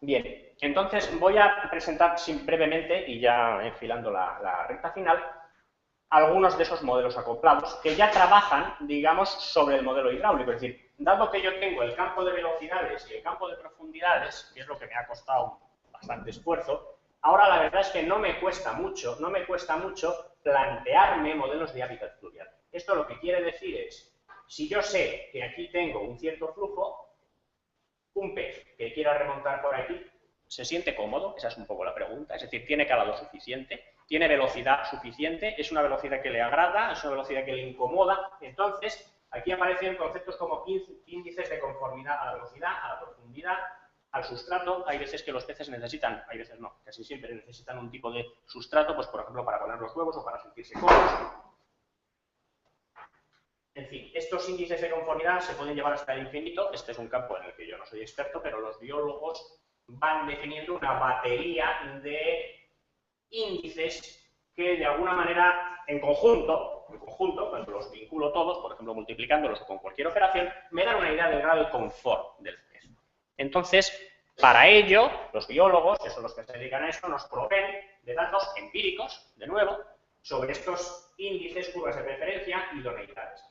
Bien, entonces voy a presentar brevemente y ya enfilando la recta final algunos de esos modelos acoplados que ya trabajan, digamos, sobre el modelo hidráulico. Es decir, dado que yo tengo el campo de velocidades y el campo de profundidades, que es lo que me ha costado bastante esfuerzo, ahora la verdad es que no me cuesta mucho plantearme modelos de hábitat fluvial. Esto lo que quiere decir es, si yo sé que aquí tengo un cierto flujo, un pez que quiera remontar por aquí, ¿se siente cómodo? Esa es un poco la pregunta. Es decir, ¿tiene calado suficiente? ¿Tiene velocidad suficiente? ¿Es una velocidad que le agrada? ¿Es una velocidad que le incomoda? Entonces, aquí aparecen conceptos como índices de conformidad a la velocidad, a la profundidad, al sustrato. Hay veces que los peces necesitan, hay veces no, casi siempre necesitan un tipo de sustrato, pues por ejemplo para poner los huevos o para sentirse cómodos. En fin, estos índices de conformidad se pueden llevar hasta el infinito. Este es un campo en el que yo no soy experto, pero los biólogos van definiendo una batería de índices que de alguna manera, en conjunto, cuando los vinculo todos, por ejemplo multiplicándolos o con cualquier operación, me dan una idea del grado de confort del pez. Entonces, para ello, los biólogos, que son los que se dedican a eso, nos proveen de datos empíricos, de nuevo, sobre estos índices, curvas de preferencia y idoneidades.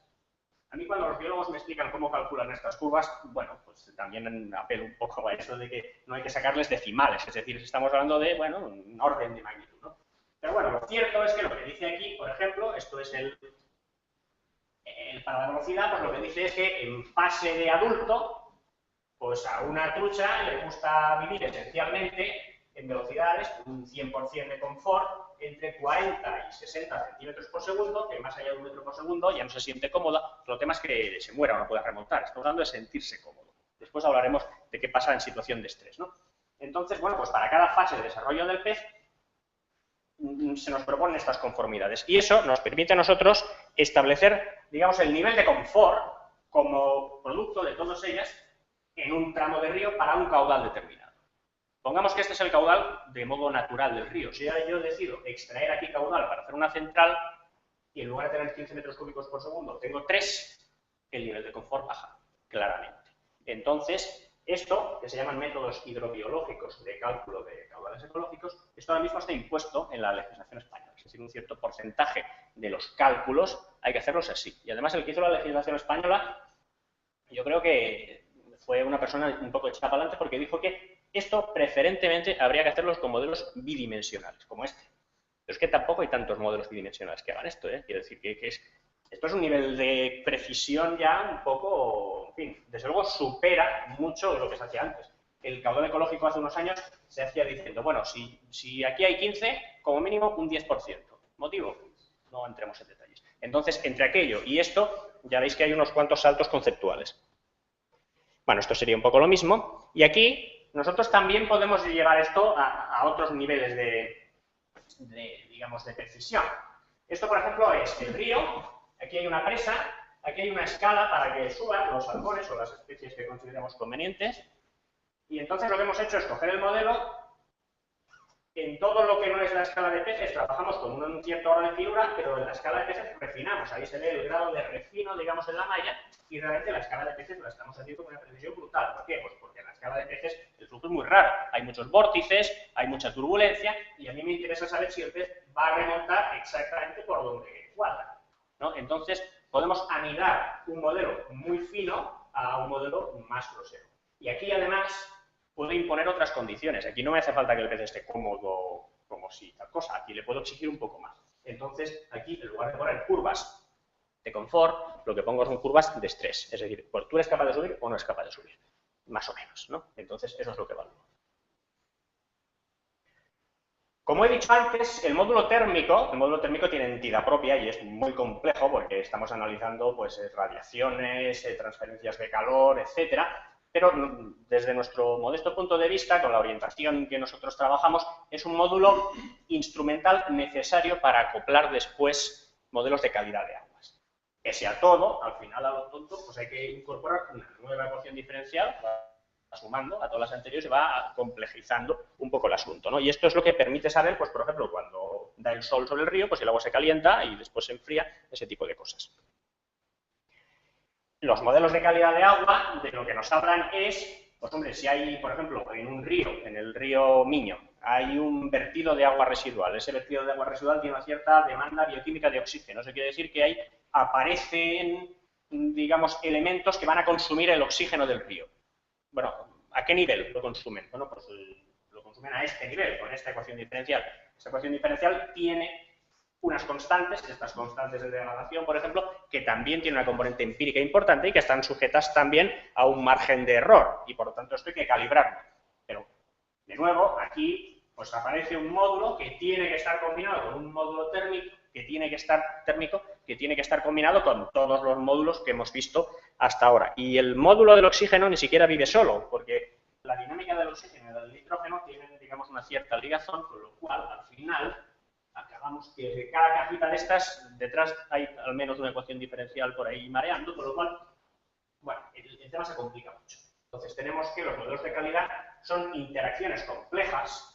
A mí cuando los biólogos me explican cómo calculan estas curvas, bueno, pues también apelo un poco a eso de que no hay que sacarles decimales, es decir, estamos hablando de, bueno, un orden de magnitud, ¿no? Pero bueno, lo cierto es que lo que dice aquí, por ejemplo, esto es para la velocidad, pues lo que dice es que en fase de adulto, pues a una trucha le gusta vivir esencialmente en velocidades, con un 100% de confort, entre 40 y 60 centímetros por segundo, que más allá de 1 metro por segundo ya no se siente cómoda. Lo tema es que se muera o no pueda remontar. Estamos hablando de sentirse cómodo. Después hablaremos de qué pasa en situación de estrés, ¿no? Entonces, bueno, pues para cada fase de desarrollo del pez se nos proponen estas conformidades. Y eso nos permite a nosotros establecer, digamos, el nivel de confort como producto de todas ellas en un tramo de río para un caudal determinado. Pongamos que este es el caudal de modo natural del río. Si ahora yo decido extraer aquí caudal para hacer una central y en lugar de tener 15 metros cúbicos por segundo tengo 3, el nivel de confort baja, claramente. Entonces, esto, que se llaman métodos hidrobiológicos de cálculo de caudales ecológicos, esto ahora mismo está impuesto en la legislación española. Es decir, un cierto porcentaje de los cálculos hay que hacerlos así. Y además el que hizo la legislación española, yo creo que fue una persona un poco echada para adelante porque dijo que esto preferentemente habría que hacerlos con modelos bidimensionales, como este. Pero es que tampoco hay tantos modelos bidimensionales que hagan esto, ¿eh? Quiero decir que esto es un nivel de precisión ya un poco, en fin, desde luego supera mucho lo que se hacía antes. El caudal ecológico hace unos años se hacía diciendo, bueno, si aquí hay 15, como mínimo un 10%. ¿Motivo? No entremos en detalles. Entonces, entre aquello y esto, ya veis que hay unos cuantos saltos conceptuales. Bueno, esto sería un poco lo mismo. Y aquí nosotros también podemos llevar esto a otros niveles digamos, de precisión. Esto, por ejemplo, es el río. Aquí hay una presa, aquí hay una escala para que suban los salmones o las especies que consideremos convenientes. Y entonces lo que hemos hecho es coger el modelo. En todo lo que no es la escala de peces trabajamos con un cierto orden de figura, pero en la escala de peces refinamos. Ahí se ve el grado de refino, digamos, en la malla, y realmente la escala de peces la estamos haciendo con una precisión brutal. ¿Por qué? Pues porque en la escala de peces el flujo es muy raro. Hay muchos vórtices, hay mucha turbulencia, y a mí me interesa saber si el pez va a remontar exactamente por donde cuadra, ¿no? Entonces, podemos anidar un modelo muy fino a un modelo más grosero. Y aquí, además, puedo imponer otras condiciones. Aquí no me hace falta que el pez esté cómodo como si tal cosa. Aquí le puedo exigir un poco más. Entonces, aquí, en lugar de poner curvas de confort, lo que pongo son curvas de estrés. Es decir, pues tú eres capaz de subir o no eres capaz de subir. Más o menos, ¿no? Entonces, eso es lo que evalúo. Como he dicho antes, el módulo térmico tiene entidad propia y es muy complejo porque estamos analizando pues, radiaciones, transferencias de calor, etcétera. Pero desde nuestro modesto punto de vista, con la orientación que nosotros trabajamos, es un módulo instrumental necesario para acoplar después modelos de calidad de aguas. Pese a todo, al final a lo tonto, pues hay que incorporar una nueva ecuación diferencial, va sumando a todas las anteriores y va complejizando un poco el asunto, ¿no? Y esto es lo que permite saber, pues por ejemplo, cuando da el sol sobre el río, pues el agua se calienta y después se enfría, ese tipo de cosas. Los modelos de calidad de agua, de lo que nos hablan es, pues hombre, si hay, por ejemplo, en un río, en el río Miño, hay un vertido de agua residual. Ese vertido de agua residual tiene una cierta demanda bioquímica de oxígeno. Eso quiere decir que ahí aparecen, digamos, elementos que van a consumir el oxígeno del río. Bueno, ¿a qué nivel lo consumen? Bueno, pues lo consumen a este nivel, con esta ecuación diferencial. Esta ecuación diferencial tiene unas constantes, estas constantes de degradación, por ejemplo, que también tienen una componente empírica importante y que están sujetas también a un margen de error, y por lo tanto esto hay que calibrarlo. Pero, de nuevo, aquí pues aparece un módulo que tiene que estar combinado con un módulo térmico, que tiene que estar combinado con todos los módulos que hemos visto hasta ahora. Y el módulo del oxígeno ni siquiera vive solo, porque la dinámica del oxígeno y del nitrógeno tienen, digamos, una cierta ligazón, con lo cual, al final, acabamos que de cada cajita de estas, detrás hay al menos una ecuación diferencial por ahí mareando, con lo cual, bueno, el tema se complica mucho. Entonces tenemos que los modelos de calidad son interacciones complejas.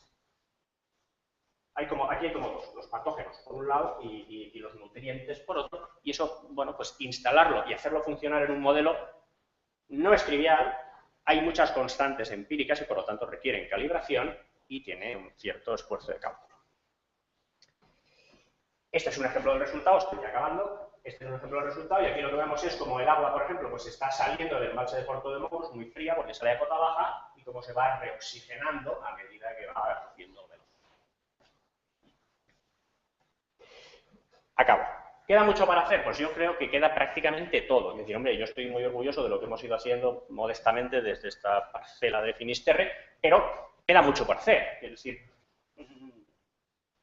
Aquí hay como dos, los patógenos por un lado y los nutrientes por otro, y eso, bueno, pues instalarlo y hacerlo funcionar en un modelo no es trivial. Hay muchas constantes empíricas y por lo tanto requieren calibración y tiene un cierto esfuerzo de cálculo. Este es un ejemplo del resultado, estoy acabando. Este es un ejemplo del resultado y aquí lo que vemos es como el agua, por ejemplo, pues está saliendo del embalse de Puerto de Mouros muy fría porque sale a cota baja y cómo se va reoxigenando a medida que va haciendo velocidad. Acabo. ¿Queda mucho para hacer? Pues yo creo que queda prácticamente todo. Es decir, hombre, yo estoy muy orgulloso de lo que hemos ido haciendo modestamente desde esta parcela de Finisterre, pero queda mucho por hacer. Es decir,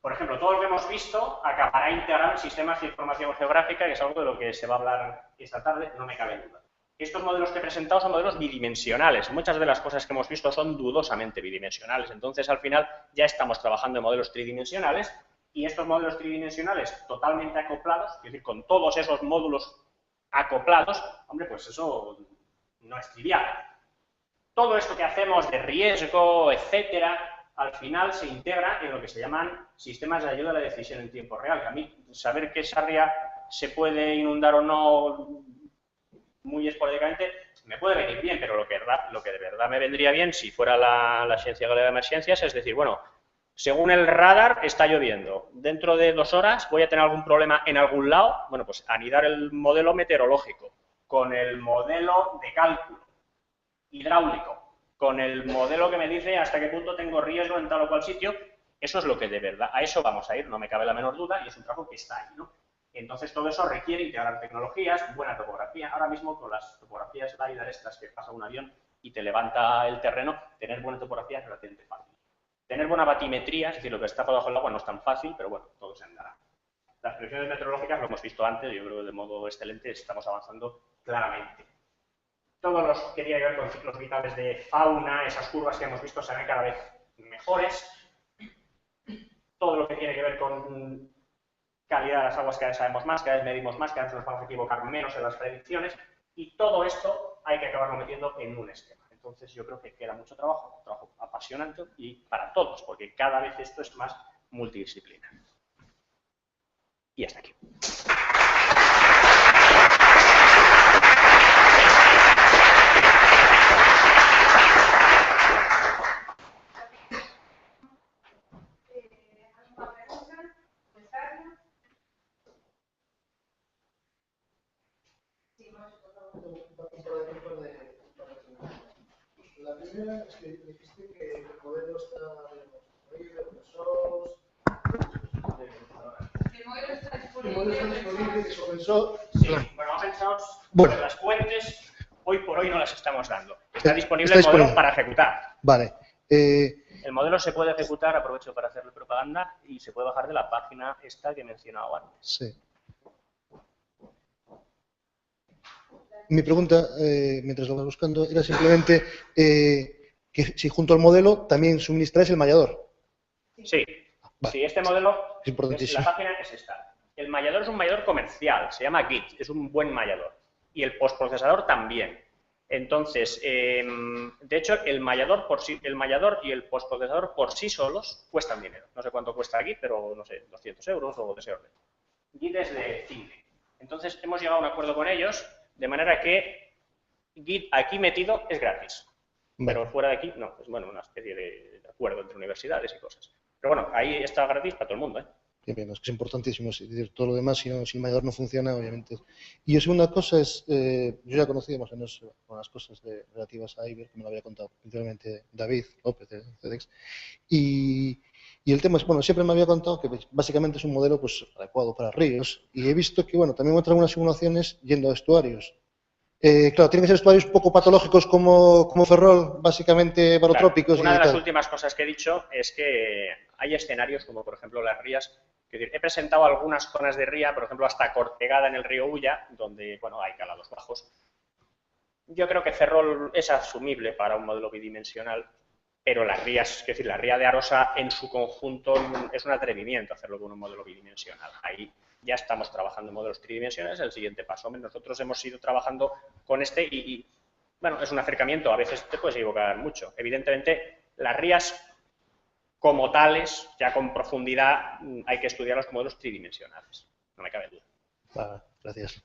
por ejemplo, todo lo que hemos visto acabará integrado en sistemas de información geográfica, que es algo de lo que se va a hablar esta tarde, no me cabe duda. Estos modelos que he presentado son modelos bidimensionales. Muchas de las cosas que hemos visto son dudosamente bidimensionales. Entonces, al final, ya estamos trabajando en modelos tridimensionales y estos modelos tridimensionales totalmente acoplados, es decir, con todos esos módulos acoplados, hombre, pues eso no es trivial. Todo esto que hacemos de riesgo, etcétera, al final se integra en lo que se llaman sistemas de ayuda a la decisión en tiempo real. Que a mí, saber que Sarria se puede inundar o no muy esporádicamente, me puede venir bien, pero lo que de verdad me vendría bien si fuera la ciencia galega de emergencias es decir, bueno, según el radar está lloviendo, dentro de 2 horas voy a tener algún problema en algún lado, bueno, pues anidar el modelo meteorológico con el modelo de cálculo hidráulico, con el modelo que me dice hasta qué punto tengo riesgo en tal o cual sitio, eso es lo que de verdad, a eso vamos a ir, no me cabe la menor duda, y es un trabajo que está ahí, ¿no? Entonces todo eso requiere integrar tecnologías, buena topografía. Ahora mismo con las topografías LiDAR estas que pasa un avión y te levanta el terreno, tener buena topografía es relativamente fácil. Tener buena batimetría, es decir, lo que está por debajo del agua no es tan fácil, pero bueno, todo se andará. Las previsiones meteorológicas lo hemos visto antes, yo creo que de modo excelente estamos avanzando claramente. Todo lo que tiene que ver con ciclos vitales de fauna, esas curvas que hemos visto serán cada vez mejores. Todo lo que tiene que ver con calidad de las aguas cada vez sabemos más, cada vez medimos más, cada vez nos vamos a equivocar menos en las predicciones y todo esto hay que acabarlo metiendo en un esquema. Entonces yo creo que queda mucho trabajo, un trabajo apasionante y para todos, porque cada vez esto es más multidisciplinar. Y hasta aquí. La primera es que dijiste que el modelo está disponible, open source. El modelo está El disponible. modelo está disponible, que es open source. Sí, bueno, open source, Bueno. las fuentes, hoy por hoy no las estamos dando. Está disponible Está el modelo disponible. para ejecutar. Vale. El modelo se puede ejecutar, aprovecho para hacerle propaganda, y se puede bajar de la página esta que he mencionado antes. Sí. Mi pregunta, mientras lo vas buscando, era simplemente que si junto al modelo también suministráis el mallador. Sí, Vale. sí, este modelo, Es importantísimo. la página es esta. El mallador es un mallador comercial, se llama Git, es un buen mallador. Y el postprocesador también. Entonces, de hecho, el mallador y el postprocesador por sí solos cuestan dinero. No sé cuánto cuesta Git, pero no sé, 200 euros o de ese orden. Git es de 5. Entonces, hemos llegado a un acuerdo con ellos, de manera que Git aquí metido es gratis. Vale. Pero fuera de aquí, no. Es bueno, una especie de acuerdo entre universidades y cosas. Pero bueno, ahí está gratis para todo el mundo, ¿eh? Bien, bien, es que es importantísimo. Es decir, todo lo demás, si el mallador no funciona, obviamente. Y la segunda cosa es, yo ya conocí más o menos las cosas relativas a Iber, que me lo había contado principalmente David López de CEDEX. Y el tema es, bueno, siempre me había contado que básicamente es un modelo pues adecuado para ríos. Y he visto que, bueno, también muestra algunas simulaciones yendo a estuarios. Claro, tienen que ser estuarios poco patológicos como Ferrol, básicamente barotrópicos. Claro, una de y las tal. últimas cosas que he dicho es que hay escenarios como, por ejemplo, las rías. Es decir, he presentado algunas zonas de ría, por ejemplo, hasta Cortegada en el río Ulla, donde, bueno, hay calados bajos. Yo creo que Ferrol es asumible para un modelo bidimensional, pero las rías, es decir, la ría de Arosa en su conjunto es un atrevimiento hacerlo con un modelo bidimensional. Ahí ya estamos trabajando en modelos tridimensionales, el siguiente paso. Nosotros hemos ido trabajando con este y bueno, es un acercamiento, a veces te puedes equivocar mucho. Evidentemente, las rías como tales, ya con profundidad, hay que estudiarlas como modelos tridimensionales, no me cabe duda. Vale, gracias.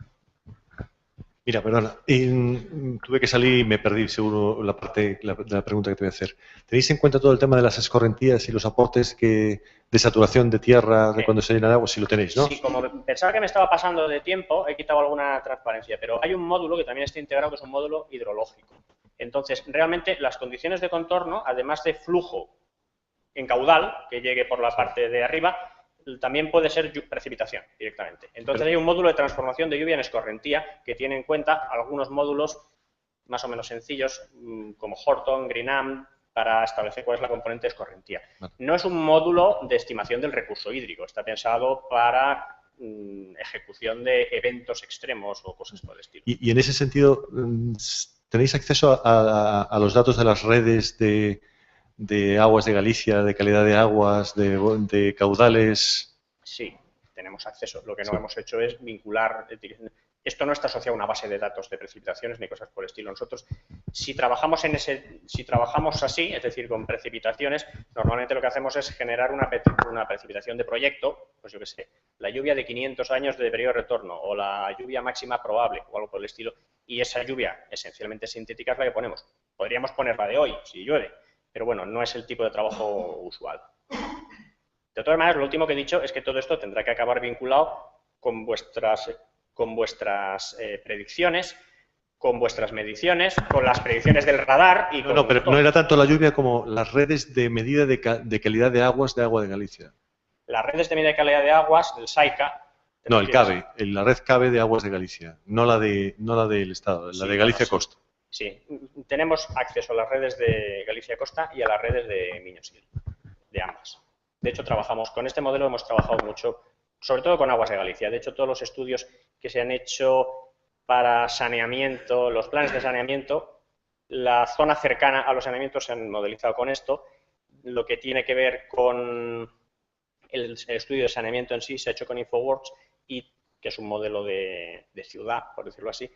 Mira, perdona, tuve que salir y me perdí seguro la parte de la pregunta que te voy a hacer. ¿Tenéis en cuenta todo el tema de las escorrentías y los aportes de saturación de tierra de cuando se llena de agua? Si lo tenéis, ¿no? Sí, como pensaba que me estaba pasando de tiempo, he quitado alguna transparencia, pero hay un módulo que también está integrado, que es un módulo hidrológico. Entonces, realmente, las condiciones de contorno, además de flujo en caudal, que llegue por la parte de arriba, también puede ser precipitación directamente. Entonces hay un módulo de transformación de lluvia en escorrentía que tiene en cuenta algunos módulos más o menos sencillos como Horton, Greenham, para establecer cuál es la componente de escorrentía. Vale. No es un módulo de estimación del recurso hídrico, está pensado para ejecución de eventos extremos o cosas por el estilo. Y en ese sentido, ¿tenéis acceso a los datos de las redes de aguas de Galicia, de calidad de aguas, de caudales? Sí, tenemos acceso. Lo que no Sí. hemos hecho es vincular. Esto no está asociado a una base de datos de precipitaciones ni cosas por el estilo. Nosotros, si trabajamos así, es decir, con precipitaciones, normalmente lo que hacemos es generar una precipitación de proyecto, pues yo qué sé, la lluvia de 500 años de periodo de retorno o la lluvia máxima probable o algo por el estilo, y esa lluvia esencialmente sintética es la que ponemos. Podríamos poner la de hoy, si llueve, pero bueno, no es el tipo de trabajo usual. De todas maneras, lo último que he dicho es que todo esto tendrá que acabar vinculado con vuestras predicciones, con vuestras mediciones, con las predicciones del radar y con No, pero todo. no era tanto la lluvia como las redes de medida de calidad de aguas de agua de Galicia. Las redes de medida de calidad de aguas, el SAICA. No, el CABE, la red CABE de aguas de Galicia, no la del Estado, la Sí, de Galicia sí. Costa. Sí, tenemos acceso a las redes de Galicia Costa y a las redes de Miño-Sil, de ambas. De hecho, trabajamos con este modelo, hemos trabajado mucho, sobre todo con aguas de Galicia. De hecho, todos los estudios que se han hecho para saneamiento, los planes de saneamiento, la zona cercana a los saneamientos se han modelizado con esto. Lo que tiene que ver con el estudio de saneamiento en sí se ha hecho con Infoworks, y que es un modelo de ciudad, por decirlo así.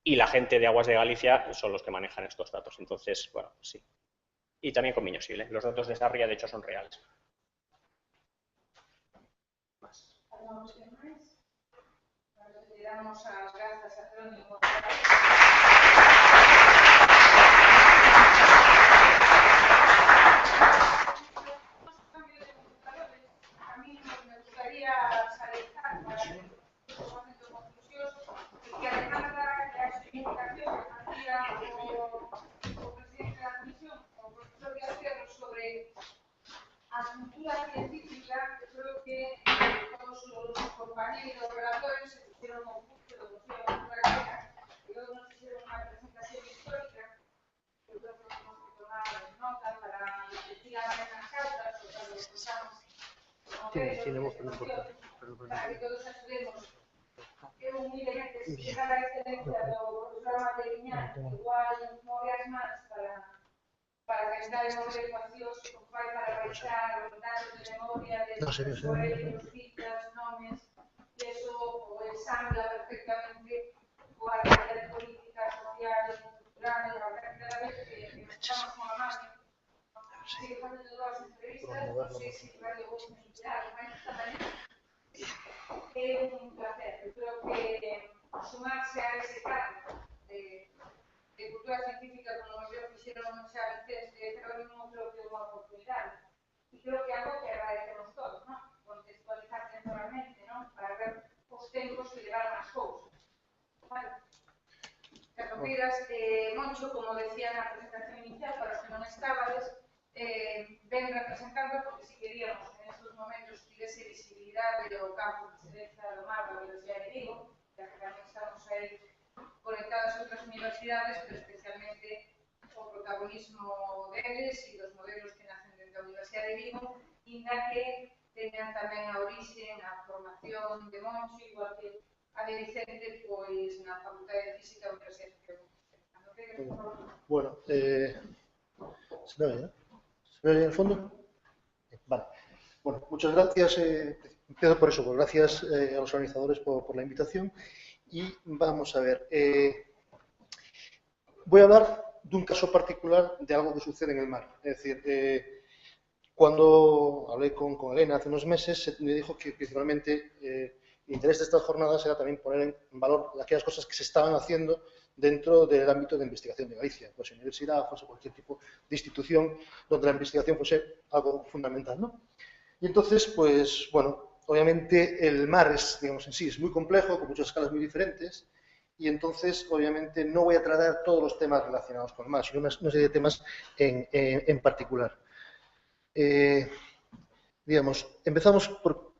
Y la gente de Aguas de Galicia son los que manejan estos datos. Entonces, bueno, sí. Y también con Miño-Sil, ¿eh? Los datos de Sarria, de hecho, son reales. Falamos que máis? Le damos as grazas a Jerónimo. A mí me gustaría salientar para que estamos haciendo conclusións que a demanda que a explicación que hacía o presidente da comisión, o profesor Díaz Ferro, sobre a cultura científica, yo creo que todos los compañeros relatores se pusieron un curso de Museo de Cultura Galega y luego nos hicieron una presentación histórica. Yo creo que tenemos que tomar nota para investigar en las aulas o para los que estamos Tiene voz, pero no importa. para que todos ayudemos. Eu humildemente explicar a excelencia do profesor Mateiñán, igual move as mans para tentar mover ecuacións que fai para baixar os datos de memoria de correios, citas, nomes, e eso o ensambla perfectamente coa realidade política, social e cultural, e cada vez que estamos con a mano. Sigue facendo todas as entrevistas, non sei se Radio Voz me inspirar, mas esta mañana é un placer. Eu creo que sumarse a ese cargo de cultura científica, como yo fixeron xa Vicente e Jerónimo, creo que é unha oportunidade. E creo que é algo que agradecemos todos, ¿no? Contextualizar temporalmente, ¿no? Para ver os tempos que llevaron as cousas. Vale. Cando queiras, Moncho, como decía na presentación inicial, para os que non estabades, ven representando, porque si queríamos en estos momentos tivese visibilidade do campo de excelencia do mar da Universidade de Vigo, ya que tamén estamos aí conectadas a outras universidades, pero especialmente o protagonismo deles e dos modelos que nacen dentro da Universidade de Vigo, inda que teñan tamén a orixe na formación de Moncho, igual que a de Vicente, pois na Facultade de Física da Universidade de Vigo. Bueno, ¿se me oye, no? ¿Se me oye en el fondo? Vale. Bueno, muchas gracias. Empiezo por eso, pues gracias a los organizadores por la invitación. Y vamos a ver. Voy a hablar de un caso particular de algo que sucede en el mar. Es decir, cuando hablé con Elena hace unos meses, me dijo que principalmente el interés de estas jornadas era también poner en valor aquellas cosas que se estaban haciendo dentro del ámbito de investigación de Galicia, fuese universidad, fuese cualquier tipo de institución donde la investigación fuese algo fundamental, ¿no? Y entonces, pues, bueno, obviamente el mar es, digamos, en sí es muy complejo, con muchas escalas muy diferentes, y entonces, obviamente, no voy a tratar todos los temas relacionados con el mar, sino una serie de temas en particular. Digamos, empezamos un poco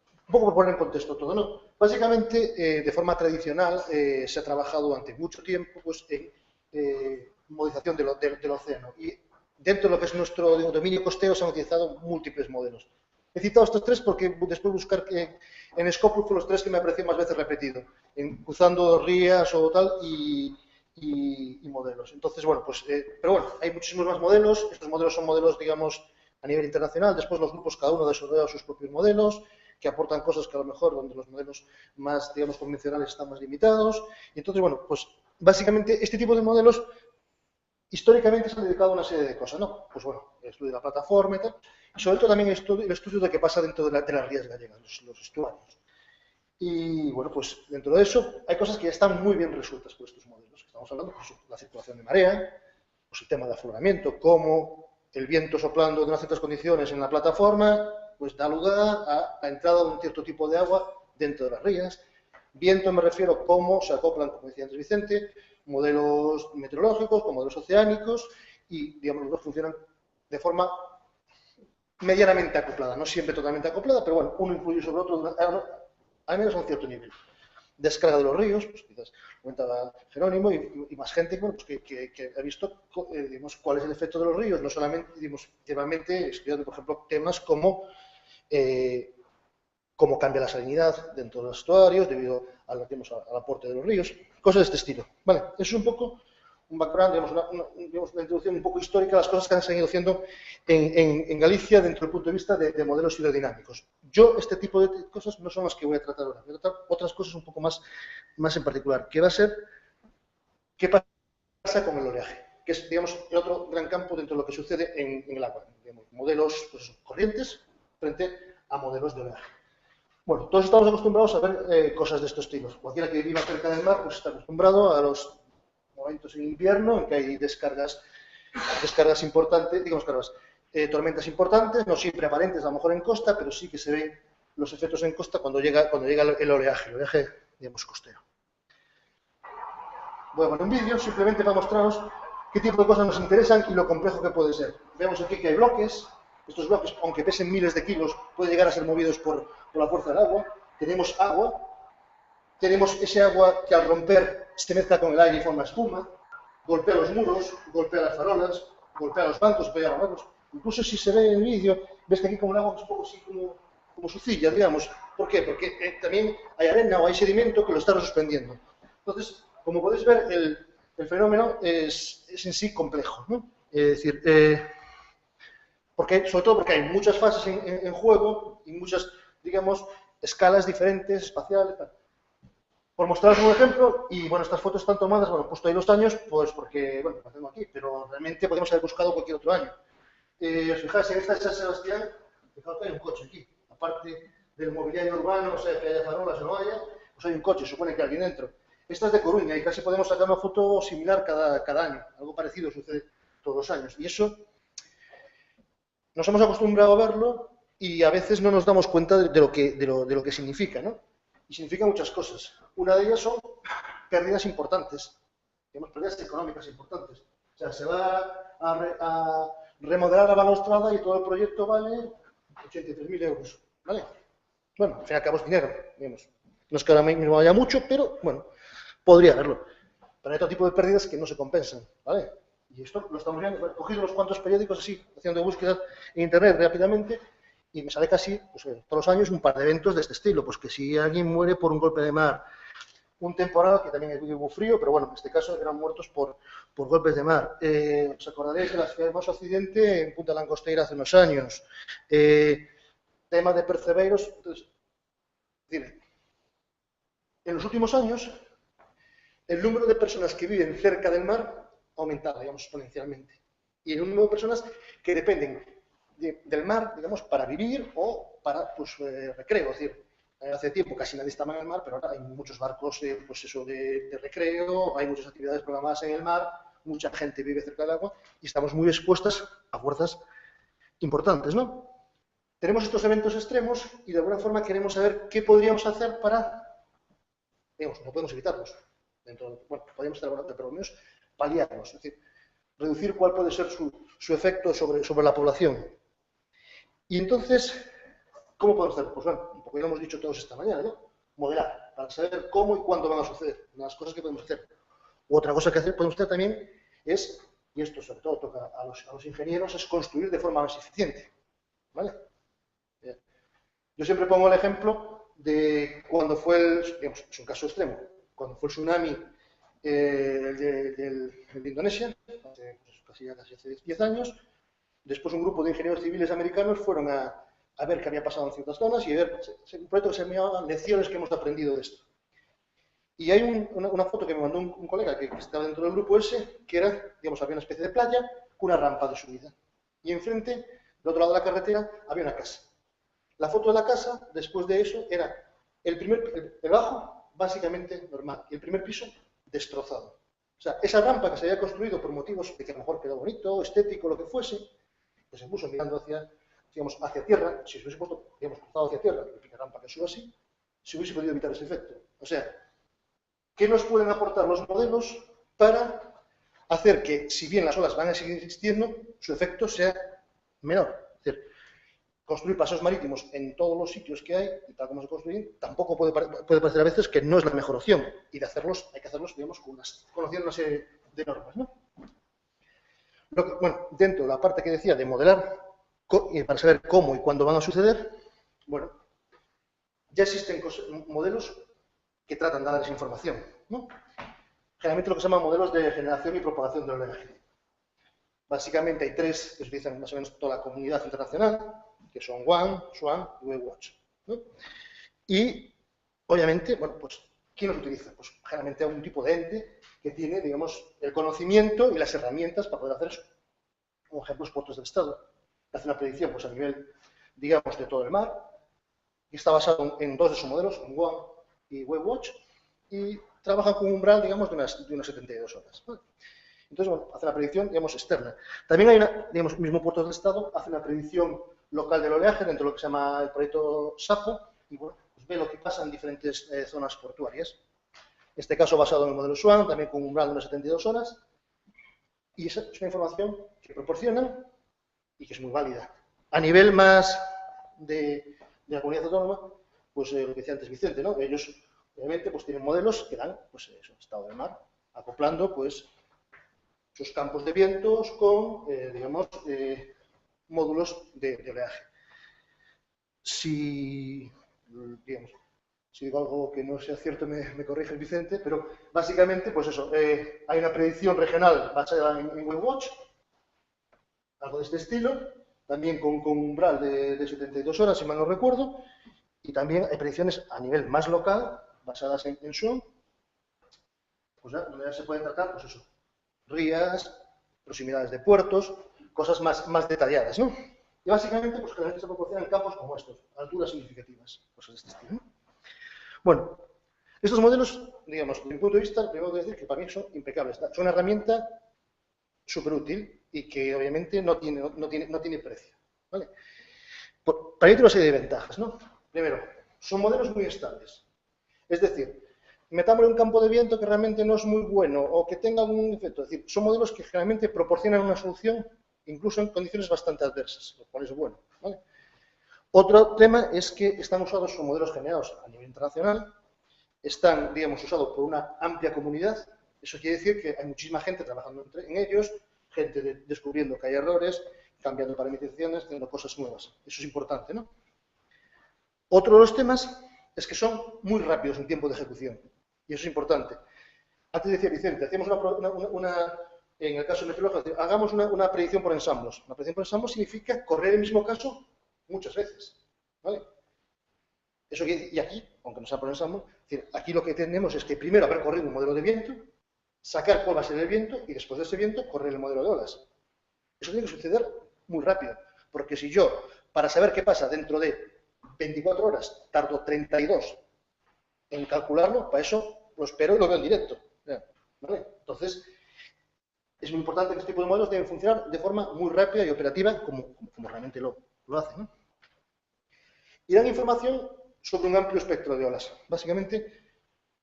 por poner en contexto todo, ¿no? Básicamente, de forma tradicional, se ha trabajado durante mucho tiempo pues, en modificación del océano. Y dentro de lo que es nuestro dominio costero se han utilizado múltiples modelos. He citado estos tres porque después buscar en Scopus fueron los tres que me aparecieron más veces repetido, usando rías o tal y modelos. Entonces, bueno, pues, pero bueno, hay muchísimos más modelos. Estos modelos son modelos, digamos, a nivel internacional. Después los grupos, cada uno desarrolla sus propios modelos, que aportan cosas que a lo mejor donde los modelos más, digamos, convencionales están más limitados. Y entonces, bueno, pues básicamente este tipo de modelos históricamente se han dedicado a una serie de cosas, ¿no? Pues bueno, el estudio de la plataforma y tal. Y sobre todo también el estudio de qué pasa dentro de las rías gallegas, los estuarios. Y bueno, pues dentro de eso hay cosas que ya están muy bien resueltas por estos modelos. Estamos hablando, pues, la circulación de marea, pues el tema de afloramiento, cómo el viento soplando de unas ciertas condiciones en la plataforma, pues da lugar a la entrada de un cierto tipo de agua dentro de las rías. Viento me refiero cómo se acoplan, como decía antes Vicente, modelos meteorológicos con modelos oceánicos y, digamos, los dos funcionan de forma medianamente acoplada, no siempre totalmente acoplada, pero bueno, uno influye sobre otro, al menos a un cierto nivel. Descarga de los ríos, pues quizás comentaba Jerónimo y más gente, bueno, pues que ha visto, digamos, cuál es el efecto de los ríos, no solamente, digamos, generalmente estudiando, por ejemplo, temas como cómo cambia la salinidad dentro de los estuarios debido al aporte de los ríos, cosas de este estilo. Vale, eso es un poco un background, digamos, una introducción un poco histórica a las cosas que han seguido haciendo en Galicia dentro del punto de vista de modelos hidrodinámicos. Yo, este tipo de cosas no son las que voy a tratar ahora, voy a tratar otras cosas un poco más en particular, que va a ser qué pasa con el oleaje, que es, digamos, el otro gran campo dentro de lo que sucede en el agua. Digamos, modelos, pues, corrientes frente a modelos de oleaje. Bueno, todos estamos acostumbrados a ver cosas de estos estilos. Cualquiera que viva cerca del mar pues está acostumbrado a los momentos en invierno en que hay descargas importantes, digamos, tormentas importantes, no siempre aparentes a lo mejor en costa, pero sí que se ven los efectos en costa cuando llega el oleaje, digamos, costero. Voy a poner un vídeo simplemente para mostraros qué tipo de cosas nos interesan y lo complejo que puede ser. Vemos aquí que hay bloques. Estos bloques, aunque pesen miles de kilos, pueden llegar a ser movidos por la fuerza del agua. Tenemos agua. Tenemos ese agua que al romper se mezcla con el aire y forma espuma. Golpea los muros, golpea las farolas, golpea los bancos, golpea los bancos. Incluso si se ve en el vídeo, ves que aquí como el agua es un poco así como sucilla, digamos. ¿Por qué? Porque también hay arena o hay sedimento que lo está suspendiendo. Entonces, como podéis ver, el fenómeno es en sí complejo, ¿no? Es decir, sobre todo porque hay muchas fases en juego y muchas, digamos, escalas diferentes, espaciales. Por mostraros un ejemplo, y bueno, estas fotos están tomadas, bueno, he puesto ahí los años, pues porque, bueno, lo tengo aquí, pero realmente podemos haber buscado cualquier otro año. Os fijáis, en esta de San Sebastián, fijaos que hay un coche aquí, aparte del mobiliario urbano, o sea, que haya farolas o no haya, pues hay un coche, supone que hay alguien dentro. Esta es de Coruña y casi podemos sacar una foto similar cada año, algo parecido sucede todos los años, y eso nos hemos acostumbrado a verlo y a veces no nos damos cuenta de lo que significa, ¿no? Y significa muchas cosas. Una de ellas son pérdidas importantes, digamos, pérdidas económicas importantes. O sea, se va a remodelar la balaustrada y todo el proyecto vale 83.000 euros, ¿vale? Bueno, al fin y al cabo es dinero, digamos. No es que ahora mismo haya mucho, pero, bueno, podría haberlo. Pero hay otro tipo de pérdidas que no se compensan, ¿vale? Y esto lo estamos viendo, he cogido unos cuantos periódicos así, haciendo búsquedas en internet rápidamente, y me sale casi, pues, todos los años un par de eventos de este estilo. Pues que si alguien muere por un golpe de mar, un temporal, que también es muy frío, pero bueno, en este caso eran muertos por golpes de mar. Os acordaréis de la ciudad de más occidente, en Punta Langosteira hace unos años. Tema de percebeiros. Entonces, en los últimos años, el número de personas que viven cerca del mar ha aumentado, digamos, exponencialmente. Y el número de personas que dependen del mar, digamos, para vivir o para, pues, recreo. Es decir, hace tiempo casi nadie estaba en el mar, pero ahora hay muchos barcos, pues eso, de recreo, hay muchas actividades programadas en el mar, mucha gente vive cerca del agua y estamos muy expuestas a fuerzas importantes, ¿no? Tenemos estos eventos extremos y de alguna forma queremos saber qué podríamos hacer para, digamos, no podemos evitarlos. Bueno, podríamos estar hablando, pero al menos paliarlos, es decir, reducir cuál puede ser su efecto sobre la población. Y entonces, ¿cómo podemos hacerlo? Pues bueno, un poco ya lo hemos dicho todos esta mañana, ¿no? Modelar, para saber cómo y cuándo van a suceder, las cosas que podemos hacer. Otra cosa que podemos hacer también es y esto sobre todo toca a los ingenieros, es construir de forma más eficiente, ¿vale? Yo siempre pongo el ejemplo de cuando fue, digamos, es un caso extremo, cuando fue el tsunami de Indonesia, casi hace 10 años, después un grupo de ingenieros civiles americanos fueron a ver qué había pasado en ciertas zonas y a ver un proyecto que se llamaba Lecciones que hemos aprendido de esto. Y hay una foto que me mandó un colega que estaba dentro del grupo ese, que era, digamos, había una especie de playa con una rampa de subida. Y enfrente, del otro lado de la carretera, había una casa. La foto de la casa, después de eso, era el bajo, básicamente normal, y el primer piso, destrozado. O sea, esa rampa que se había construido por motivos de que a lo mejor quedó bonito, estético, lo que fuese, que se puso mirando hacia tierra, si se hubiese puesto, digamos, cruzado hacia tierra, la típica rampa que sube así, se hubiese podido evitar ese efecto. O sea, ¿qué nos pueden aportar los modelos para hacer que, si bien las olas van a seguir existiendo, su efecto sea menor? Es decir, construir paseos marítimos en todos los sitios que hay, y tal como se construyen, tampoco puede parecer a veces que no es la mejor opción. Y de hacerlos, hay que hacerlos, digamos, conociendo una serie de normas, ¿no? Bueno, dentro de la parte que decía de modelar, para saber cómo y cuándo van a suceder, bueno, ya existen modelos que tratan de dar esa información, ¿no? Generalmente lo que se llaman modelos de generación y propagación del oleaje. Básicamente hay 3 que se utilizan más o menos toda la comunidad internacional, que son WAN, SWAN y WaveWatch, ¿no? Y, obviamente, bueno, pues, ¿quién los utiliza? Pues, generalmente algún tipo de ente que tiene, digamos, el conocimiento y las herramientas para poder hacer eso. Como ejemplo, los puertos del Estado. Hace una predicción, pues, a nivel, digamos, de todo el mar, y está basado en 2 de sus modelos, en WAN y WaveWatch, y trabajan con un umbral, digamos, de unas 72 horas. ¿Vale? Entonces, bueno, hace una predicción, digamos, externa. También hay digamos, mismo puertos del Estado, hace una predicción local del oleaje dentro de lo que se llama el proyecto SAPO, y bueno, pues ve lo que pasa en diferentes zonas portuarias. En este caso basado en el modelo SWAN, también con un umbral de unas 72 horas, y esa es una información que proporcionan y que es muy válida. A nivel más de la comunidad autónoma, pues lo que decía antes Vicente, ¿no? Ellos, obviamente, pues tienen modelos que dan, pues eso, estado del mar, acoplando, pues, sus campos de vientos con, digamos, módulos de oleaje. Si digo algo que no sea cierto, me corrige el Vicente, pero básicamente, pues eso, hay una predicción regional basada en WaveWatch, algo de este estilo, también con umbral de 72 horas, si mal no recuerdo, y también hay predicciones a nivel más local, basadas en SWAN, pues donde ya se pueden tratar, pues eso, rías, proximidades de puertos, cosas más detalladas, ¿no? Y básicamente, pues generalmente se proporcionan campos como estos, alturas significativas, cosas de este estilo, ¿no? Bueno, estos modelos, digamos, desde mi punto de vista, tengo que decir que para mí son impecables. Son una herramienta súper útil y que obviamente no tiene precio, ¿vale? Para mí tiene una serie de ventajas, ¿no? Primero, son modelos muy estables. Es decir, metámosle un campo de viento que realmente no es muy bueno o que tenga algún efecto. Es decir, son modelos que generalmente proporcionan una solución incluso en condiciones bastante adversas, lo cual es bueno, ¿vale? Otro tema es que están usados, son modelos generados a nivel internacional, están, digamos, usados por una amplia comunidad. Eso quiere decir que hay muchísima gente trabajando en ellos, gente descubriendo que hay errores, cambiando parametrizaciones, haciendo cosas nuevas. Eso es importante, ¿no? Otro de los temas es que son muy rápidos en tiempo de ejecución. Y eso es importante. Antes decía Vicente, hacíamos en el caso meteorológico, hagamos una predicción por ensamblos. Una predicción por ensamblos significa correr el mismo caso muchas veces, ¿vale? Eso y aquí, aunque no sea por ensamble, es decir, aquí lo que tenemos es que primero haber corrido un modelo de viento, sacar cuál va a ser el viento y después de ese viento correr el modelo de olas. Eso tiene que suceder muy rápido, porque si yo, para saber qué pasa dentro de 24 horas, tardo 32 en calcularlo, para eso lo espero y lo veo en directo, ¿vale? Entonces, es muy importante que este tipo de modelos deben funcionar de forma muy rápida y operativa, como realmente lo hacen, ¿no? Y dan información sobre un amplio espectro de olas. Básicamente,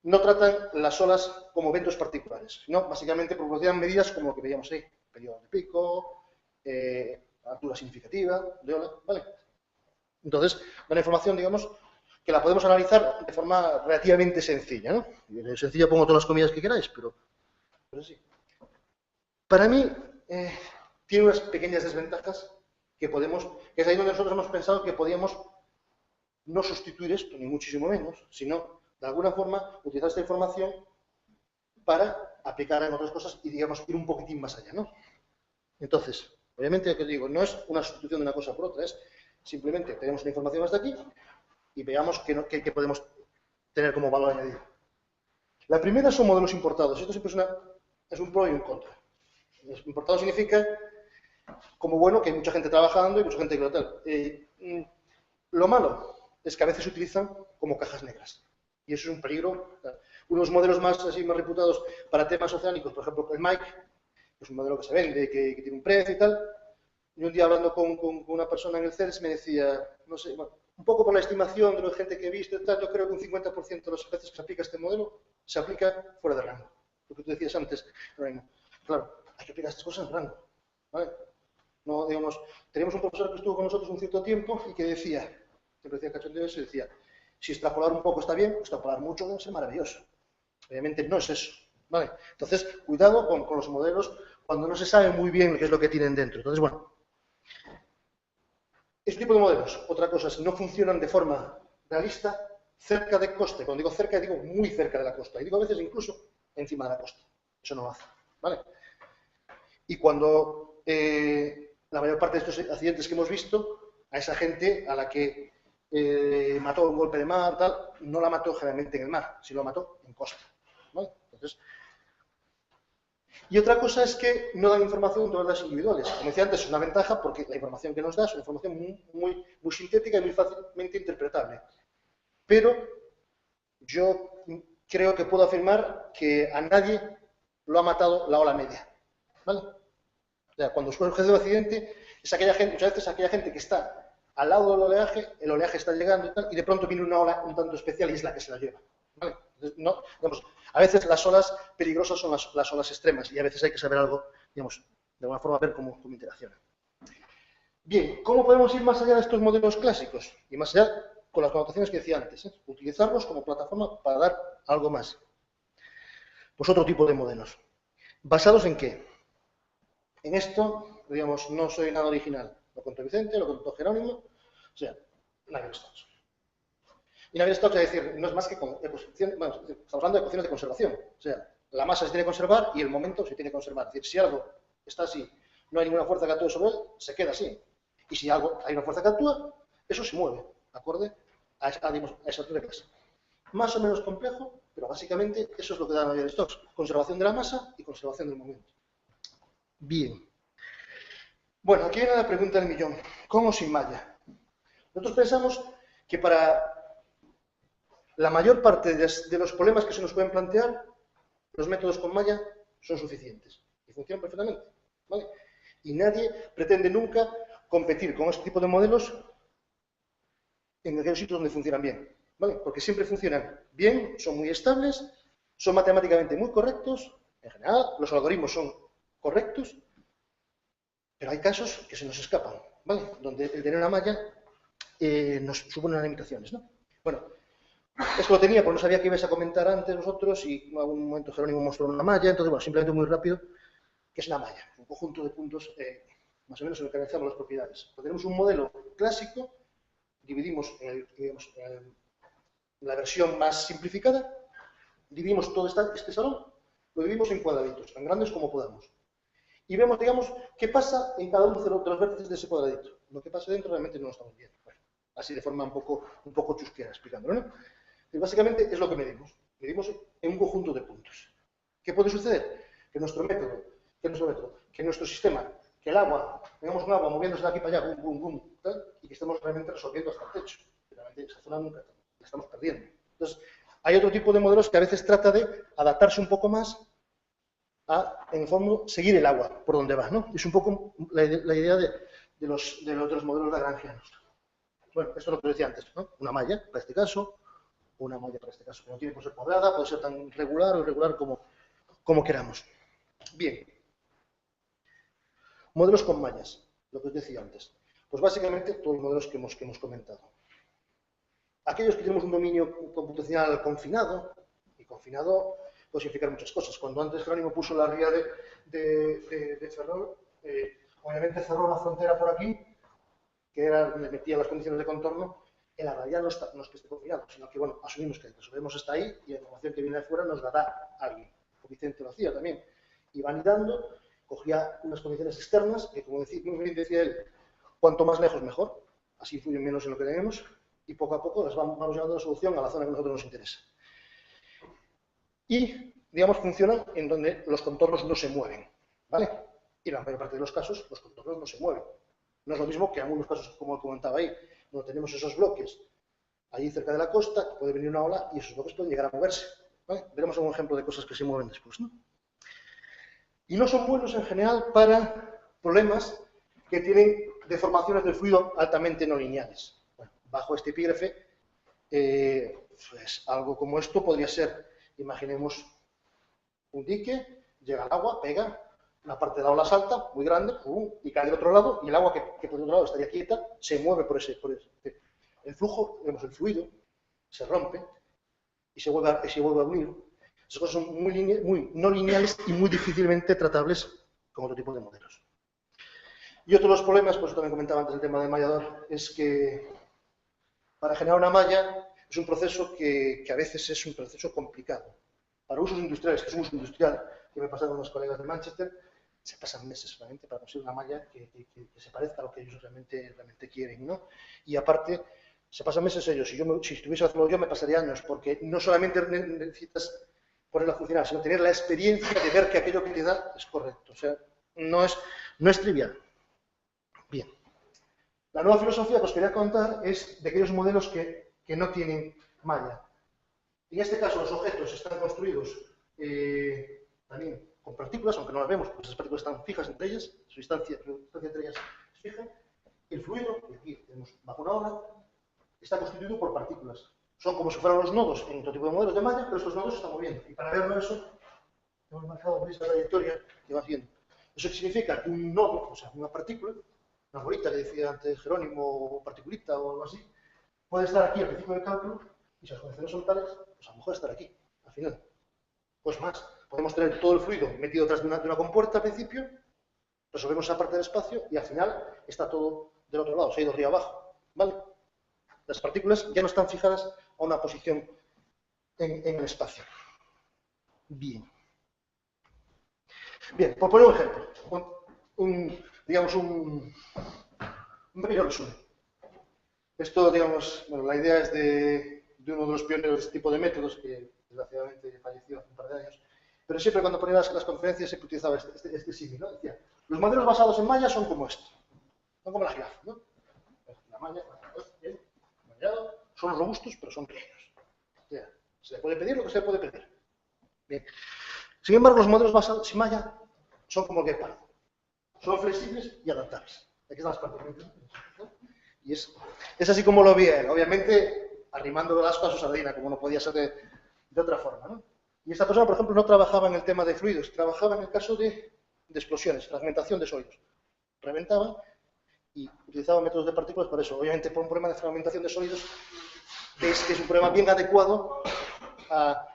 no tratan las olas como eventos particulares, sino básicamente proporcionan medidas como lo que veíamos ahí, periodo de pico, altura significativa de ola, ¿vale? Entonces, dan información, digamos, que la podemos analizar de forma relativamente sencilla, ¿no? Y de sencilla pongo todas las comillas que queráis, pero sí. Para mí, tiene unas pequeñas desventajas que es ahí donde nosotros hemos pensado que podíamos no sustituir esto, ni muchísimo menos, sino, de alguna forma, utilizar esta información para aplicar en otras cosas y, digamos, ir un poquitín más allá, ¿no? Entonces, obviamente, lo que digo, no es una sustitución de una cosa por otra, es simplemente tenemos una información hasta aquí y veamos qué podemos tener como valor añadido. La primera son modelos importados. Esto siempre es un pro y un contra. Importado significa, como bueno, que hay mucha gente trabajando y mucha gente que lo tal. Lo malo es que a veces se utilizan como cajas negras. Y eso es un peligro. Unos modelos más reputados para temas oceánicos, por ejemplo, el MIC, que es un modelo que se vende, que tiene un precio y tal. Y un día hablando con una persona en el CERS me decía, no sé, bueno, un poco por la estimación de la gente que he visto y tal, yo creo que un 50% de las veces que se aplica este modelo se aplica fuera de rango. Lo que tú decías antes, Lorena. Claro, hay que aplicar estas cosas en rango. ¿Vale? No, digamos, teníamos un profesor que estuvo con nosotros un cierto tiempo y que decía, siempre decía cachondeo eso, y decía, si extrapolar un poco está bien, extrapolar mucho debe ser maravilloso. Obviamente no es eso. ¿Vale? Entonces, cuidado con los modelos cuando no se sabe muy bien qué es lo que tienen dentro. Entonces, bueno, este tipo de modelos, otra cosa, si no funcionan de forma realista, cerca de coste. Cuando digo cerca, digo muy cerca de la costa. Y digo a veces incluso encima de la costa. Eso no lo hace. ¿Vale? Y cuando la mayor parte de estos accidentes que hemos visto, a esa gente a la que mató un golpe de mar, tal, no la mató generalmente en el mar, sino la mató en costa. ¿Vale? Entonces, y otra cosa es que no dan información en todas las individuales. Como decía antes, es una ventaja porque la información que nos da es una información muy sintética y muy fácilmente interpretable. Pero yo creo que puedo afirmar que a nadie lo ha matado la ola media. ¿Vale? O sea, cuando surge un accidente, es aquella gente, muchas veces aquella gente que está al lado del oleaje, el oleaje está llegando y tal, y de pronto viene una ola un tanto especial y es la que se la lleva. ¿Vale? Entonces, no, digamos, a veces las olas peligrosas son las olas extremas y a veces hay que saber algo, digamos, de alguna forma ver cómo interaccionan. Bien, ¿cómo podemos ir más allá de estos modelos clásicos? Y más allá con las connotaciones que decía antes, utilizarlos como plataforma para dar algo más. Pues otro tipo de modelos. ¿Basados en qué? En esto, digamos, no soy nada original. Lo contó Vicente, lo contó Jerónimo, o sea, Navier-Stokes. Y Navier-Stokes, es decir, no es más que bueno, estamos hablando de ecuaciones de conservación. O sea, la masa se tiene que conservar y el momento se tiene que conservar. Es decir, si algo está así, no hay ninguna fuerza que actúe sobre él, se queda así. Y si hay una fuerza que actúa, eso se mueve, acorde a esas reglas. Más o menos complejo, pero básicamente eso es lo que da Navier-Stokes. Conservación de la masa y conservación del momento. Bien. Bueno, aquí viene la pregunta del millón. ¿Cómo sin malla? Nosotros pensamos que para la mayor parte de los problemas que se nos pueden plantear, los métodos con malla son suficientes y funcionan perfectamente. ¿Vale? Y nadie pretende nunca competir con este tipo de modelos en aquellos sitios donde funcionan bien. ¿Vale? Porque siempre funcionan bien, son muy estables, son matemáticamente muy correctos, en general, los algoritmos son correctos, pero hay casos que se nos escapan, ¿vale? Donde el tener una malla nos supone unas limitaciones, ¿no? Bueno, esto lo tenía porque no sabía que ibais a comentar antes vosotros y en algún momento Jerónimo mostró una malla, entonces, bueno, simplemente muy rápido, ¿qué es una malla? Un conjunto de puntos más o menos en el que analizamos las propiedades. Pues tenemos un modelo clásico, dividimos en la versión más simplificada, dividimos todo este salón, lo dividimos en cuadraditos, tan grandes como podamos. Y vemos, digamos, qué pasa en cada uno de los vértices de ese cuadradito. Lo que pasa dentro realmente no lo estamos viendo. Bueno, así de forma un poco chusquera explicándolo, ¿no? Y básicamente es lo que medimos. Medimos en un conjunto de puntos. ¿Qué puede suceder? Que nuestro método, que nuestro sistema, que el agua, tengamos un agua moviéndose de aquí para allá, bum, bum, bum, tal, y que estemos realmente resolviendo hasta el techo. Realmente esa zona nunca la estamos perdiendo. Entonces, hay otro tipo de modelos que a veces trata de adaptarse un poco más a, en el fondo, seguir el agua por donde va, ¿no? Es un poco la idea de los modelos lagrangianos. Bueno, esto es lo que decía antes, ¿no? Una malla, para este caso, una malla para este caso, que no tiene por ser cuadrada, puede ser tan regular o irregular como queramos. Bien. Modelos con mallas, lo que os decía antes. Pues básicamente todos los modelos que hemos comentado. Aquellos que tenemos un dominio computacional confinado, y confinado puede significar muchas cosas. Cuando antes Jerónimo puso la ría de Ferrol, obviamente cerró la frontera por aquí, que era donde metía las condiciones de contorno. En la realidad no es que esté confinado, sino que, bueno, asumimos que el resolvemos está ahí y la información que viene de fuera nos la da alguien. Vicente lo hacía también. Iba anidando, cogía unas condiciones externas, que como bien decía él, cuanto más lejos mejor, así influyen menos en lo que tenemos, y poco a poco las vamos llevando la solución a la zona que a nosotros nos interesa. Y, digamos, funcionan en donde los contornos no se mueven, ¿vale? Y en la mayor parte de los casos, los contornos no se mueven. No es lo mismo que en algunos casos, como comentaba ahí, donde tenemos esos bloques allí cerca de la costa, que puede venir una ola y esos bloques pueden llegar a moverse, ¿vale? Veremos algún ejemplo de cosas que se mueven después, ¿no? Y no son buenos en general para problemas que tienen deformaciones del fluido altamente no lineales. Bueno, bajo este epígrafe, pues algo como esto podría ser, imaginemos un dique, llega el agua, pega, una parte de la ola salta, muy grande, y cae del otro lado, y el agua que por el otro lado estaría quieta, se mueve por ese. El flujo, digamos, el fluido, se rompe y se vuelve a unir. Esas cosas son muy no lineales y muy difícilmente tratables con otro tipo de modelos. Y otro de los problemas, por eso también comentaba antes el tema del mallador, es que para generar una malla es un proceso que a veces es un proceso complicado. Para usos industriales, que es un uso industrial, que me pasaron unos colegas de Manchester, se pasan meses solamente para conseguir una malla que se parezca a lo que ellos realmente quieren, ¿no? Y aparte, se pasan meses ellos. Si estuviese haciendo yo, me pasaría años, porque no solamente necesitas ponerla a funcionar, sino tener la experiencia de ver que aquello que te da es correcto. O sea, no es trivial. Bien. La nueva filosofía que os quería contar es de aquellos modelos que no tienen malla. En este caso, los objetos están construidos también con partículas, aunque no las vemos, porque esas partículas están fijas entre ellas, su distancia entre ellas es fija. El fluido, y aquí tenemos bajo una ola, está constituido por partículas. Son como si fueran los nodos en otro tipo de modelos de malla, pero estos nodos se están moviendo. Y para verlo eso, hemos marcado esa trayectoria que va haciendo. Eso significa que un nodo, o sea, una partícula, una bolita que decía antes Jerónimo, o particulita o algo así, puede estar aquí al principio del cálculo, y si las condiciones son tales, pues a lo mejor estar aquí, al final. Pues más, podemos tener todo el fluido metido detrás de una compuerta al principio, resolvemos esa parte del espacio y al final está todo del otro lado, se ha ido río abajo, ¿vale? Las partículas ya no están fijadas a una posición en el espacio. Bien. Bien, por poner un ejemplo, digamos un pequeño resumen. Esto, digamos, bueno, la idea es de uno de los pioneros de este tipo de métodos que desgraciadamente falleció hace un par de años, pero siempre cuando ponía las conferencias se utilizaba este símil, ¿no? Decía, los modelos basados en malla son como esto, son como la jirafa, ¿no? La malla, bien, mallado, son robustos, pero son pequeños. Ya, se le puede pedir lo que se le puede pedir. Bien. Sin embargo, los modelos basados en malla son como el guepardo, son flexibles y adaptables. Aquí están las partículas, ¿no? Y es así como lo vi él, obviamente arrimando las cosas a su sardina, como no podía ser de otra forma, ¿no? Y esta persona, por ejemplo, no trabajaba en el tema de fluidos, trabajaba en el caso de explosiones, fragmentación de sólidos. Reventaba y utilizaba métodos de partículas para eso. Obviamente, por un problema de fragmentación de sólidos, es un problema bien adecuado a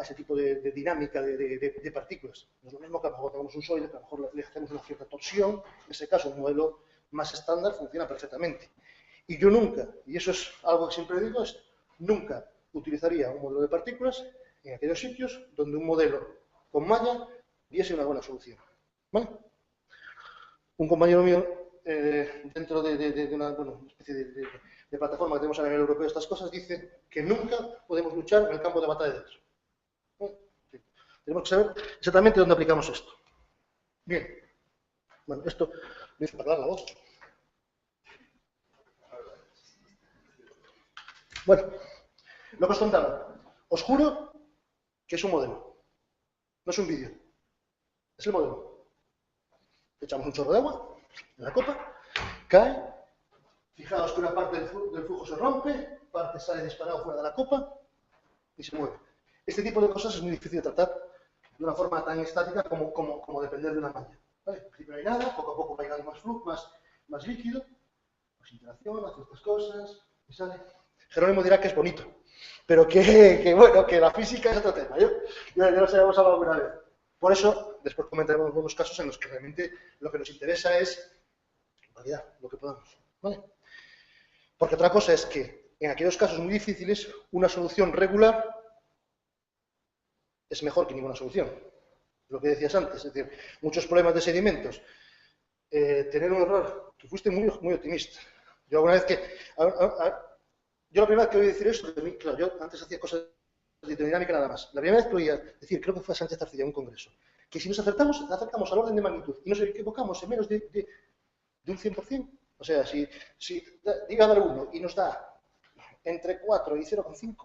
ese tipo de dinámica de partículas. No es lo mismo que a lo mejor tengamos un sólido, que a lo mejor le hacemos una cierta torsión, en ese caso un modelo más estándar funciona perfectamente. Y yo nunca, y eso es algo que siempre digo, es nunca utilizaría un modelo de partículas en aquellos sitios donde un modelo con malla diese una buena solución. ¿Vale? Un compañero mío, dentro de una especie de plataforma que tenemos a nivel europeo, estas cosas, dice que nunca podemos luchar en el campo de batalla de datos. ¿Vale? Sí. Tenemos que saber exactamente dónde aplicamos esto. Bien. Bueno, esto me hizo hablar la voz. Bueno, lo que os contaba. Os juro que es un modelo. No es un vídeo. Es el modelo. Echamos un chorro de agua en la copa, cae. Fijaos que una parte del flujo se rompe, parte sale disparado fuera de la copa y se mueve. Este tipo de cosas es muy difícil de tratar de una forma tan estática como depender de una malla. ¿Vale? Al principio no hay nada, poco a poco va llegando más flujo, más líquido, más interacción, hace estas cosas y sale. Jerónimo dirá que es bonito, pero bueno, que la física es otro tema. Ya lo habíamos hablado alguna vez. Por eso, después comentaremos algunos casos en los que realmente lo que nos interesa es, en realidad, lo que podamos. ¿Vale? Porque otra cosa es que, en aquellos casos muy difíciles, una solución regular es mejor que ninguna solución. Lo que decías antes, es decir, muchos problemas de sedimentos. Tener un error, que fuiste muy, muy optimista. Yo alguna vez que... yo la primera vez que oí decir esto, claro, yo antes hacía cosas de hidrodinámica nada más. La primera vez que oía decir, creo que fue a Sánchez Arcilla en un congreso, que si nos acertamos al orden de magnitud y nos equivocamos en menos de un 100%, o sea, si iba a dar 1 y nos da entre 4 y 0,5,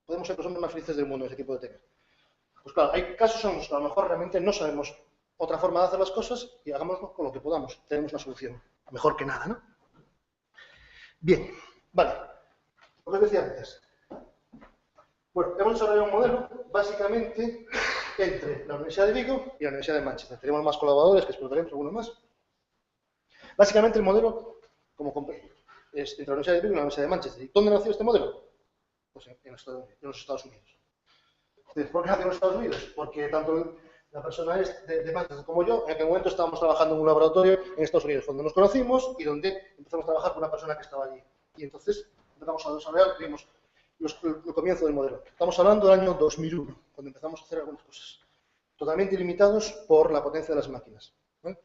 podemos ser los hombres más felices del mundo en ese tipo de temas. Pues claro, hay casos en los que a lo mejor realmente no sabemos otra forma de hacer las cosas y hagámoslo con lo que podamos. Tenemos una solución. Mejor que nada, ¿no? Bien, vale. Lo que os decía antes. Bueno, hemos desarrollado un modelo básicamente entre la Universidad de Vigo y la Universidad de Manchester. Tenemos más colaboradores que explotaremos algunos más. Básicamente el modelo, como es entre la Universidad de Vigo y la Universidad de Manchester. ¿Y dónde nació este modelo? Pues en los Estados Unidos. ¿Por qué nació en los Estados Unidos? Porque tanto la persona de Manchester como yo, en aquel momento estábamos trabajando en un laboratorio en Estados Unidos, donde nos conocimos y donde empezamos a trabajar con una persona que estaba allí. Y entonces empezamos a desarrollar, tuvimos el comienzo del modelo. Estamos hablando del año 2001, cuando empezamos a hacer algunas cosas. Totalmente limitados por la potencia de las máquinas. ¿Vale?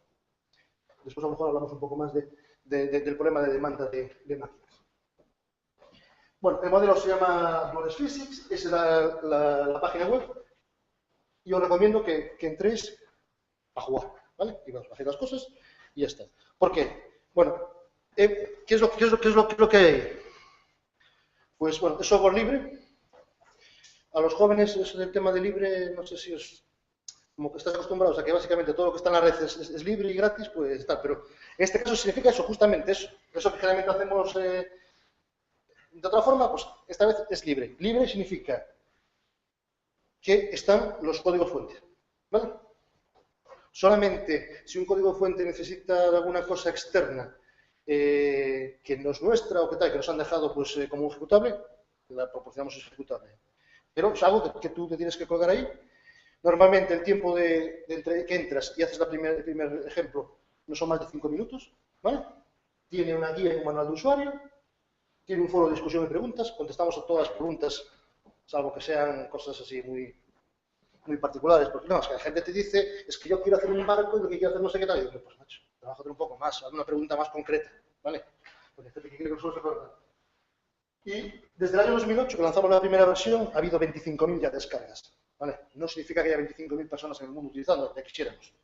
Después a lo mejor hablamos un poco más del problema de demanda de máquinas. Bueno, el modelo se llama Flores Physics, es la página web, y os recomiendo que entréis a jugar, ¿vale? Y vas a hacer las cosas y ya está. ¿Por qué? Bueno, ¿qué es lo que hay ahí? Pues bueno, es software libre. A los jóvenes eso del tema de libre, no sé si os... Como que estás acostumbrados a que básicamente todo lo que está en la red es libre y gratis, pues está. Pero en este caso significa eso, justamente eso. Eso que generalmente hacemos... de otra forma, pues esta vez es libre. Libre significa que están los códigos fuentes, ¿vale? Solamente si un código fuente necesita alguna cosa externa que no es nuestra o que tal, que nos han dejado pues como un ejecutable, la proporcionamos ejecutable. Pero es algo que tú te tienes que colgar ahí. Normalmente el tiempo que entras y haces el primer ejemplo no son más de 5 minutos, ¿vale? Tiene una guía y un manual de usuario. Tiene un foro de discusión y preguntas, contestamos a todas las preguntas, salvo que sean cosas así muy particulares, porque no, es que la gente te dice, es que yo quiero hacer un barco y lo que quiero hacer no sé qué tal, y digo, pues macho, trabájate un poco más, haz una pregunta más concreta, ¿vale? Porque hay gente que quiere que nosotros recordar. Y desde el año 2008, que lanzamos la primera versión, ha habido 25.000 ya descargas, ¿vale? No significa que haya 25.000 personas en el mundo utilizando, ya quisiéramos,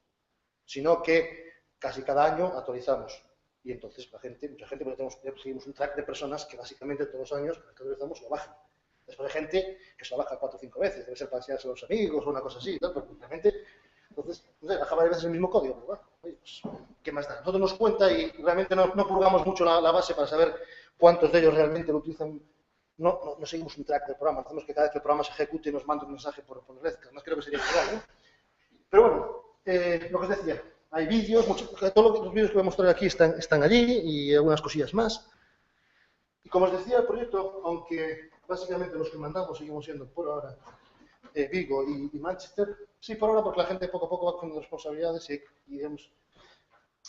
sino que casi cada año actualizamos. Y entonces mucha gente, porque seguimos un track de personas que básicamente todos los años, cada vez que actualizamos, lo bajan. Después hay gente que se lo baja 4 o 5 veces, debe ser para enseñarse a los amigos o una cosa así, ¿no? Porque realmente, entonces, no sé, baja varias veces el mismo código, pero bueno, oye, pues, ¿qué más da? Nosotros nos cuenta y realmente no purgamos mucho la base para saber cuántos de ellos realmente lo utilizan. No seguimos un track del programa, hacemos que cada vez que el programa se ejecute nos mande un mensaje por red, que además creo que sería ideal, ¿no? Pero bueno, lo que os decía, hay vídeos, todos los vídeos que voy a mostrar aquí están allí y algunas cosillas más. Y como os decía, el proyecto, aunque básicamente los que mandamos seguimos siendo por ahora Vigo y Manchester, sí por ahora porque la gente poco a poco va cogiendo responsabilidades y digamos,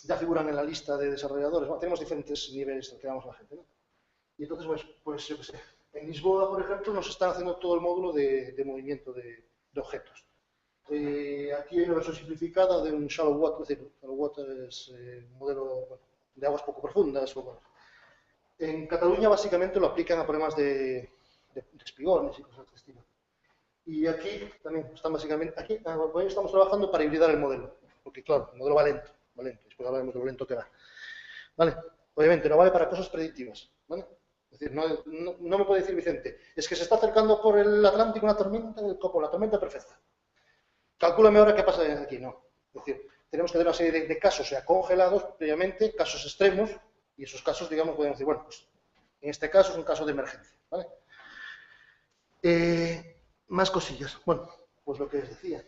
ya figuran en la lista de desarrolladores. Bueno, tenemos diferentes niveles que damos a la gente, ¿no? Y entonces, pues yo qué sé, en Lisboa, por ejemplo, nos están haciendo todo el módulo de movimiento de objetos. Aquí hay una versión simplificada de un shallow water, es decir, shallow water es un modelo de aguas poco profundas. En Cataluña básicamente lo aplican a problemas de espigones y cosas de este estilo. Y aquí también están básicamente, aquí estamos trabajando para hibridar el modelo, porque claro, el modelo va lento, después hablaremos de lo lento que va. ¿Vale? Obviamente no vale para cosas predictivas, ¿vale? Es decir, no me puede decir Vicente, es que se está acercando por el Atlántico una tormenta, la tormenta perfecta. Calcúlame ahora qué pasa aquí, no. Es decir, tenemos que hacer una serie de casos ya congelados previamente, casos extremos, y esos casos, digamos, podemos decir, bueno, pues en este caso es un caso de emergencia, ¿vale? Más cosillas. Bueno, pues lo que les decía.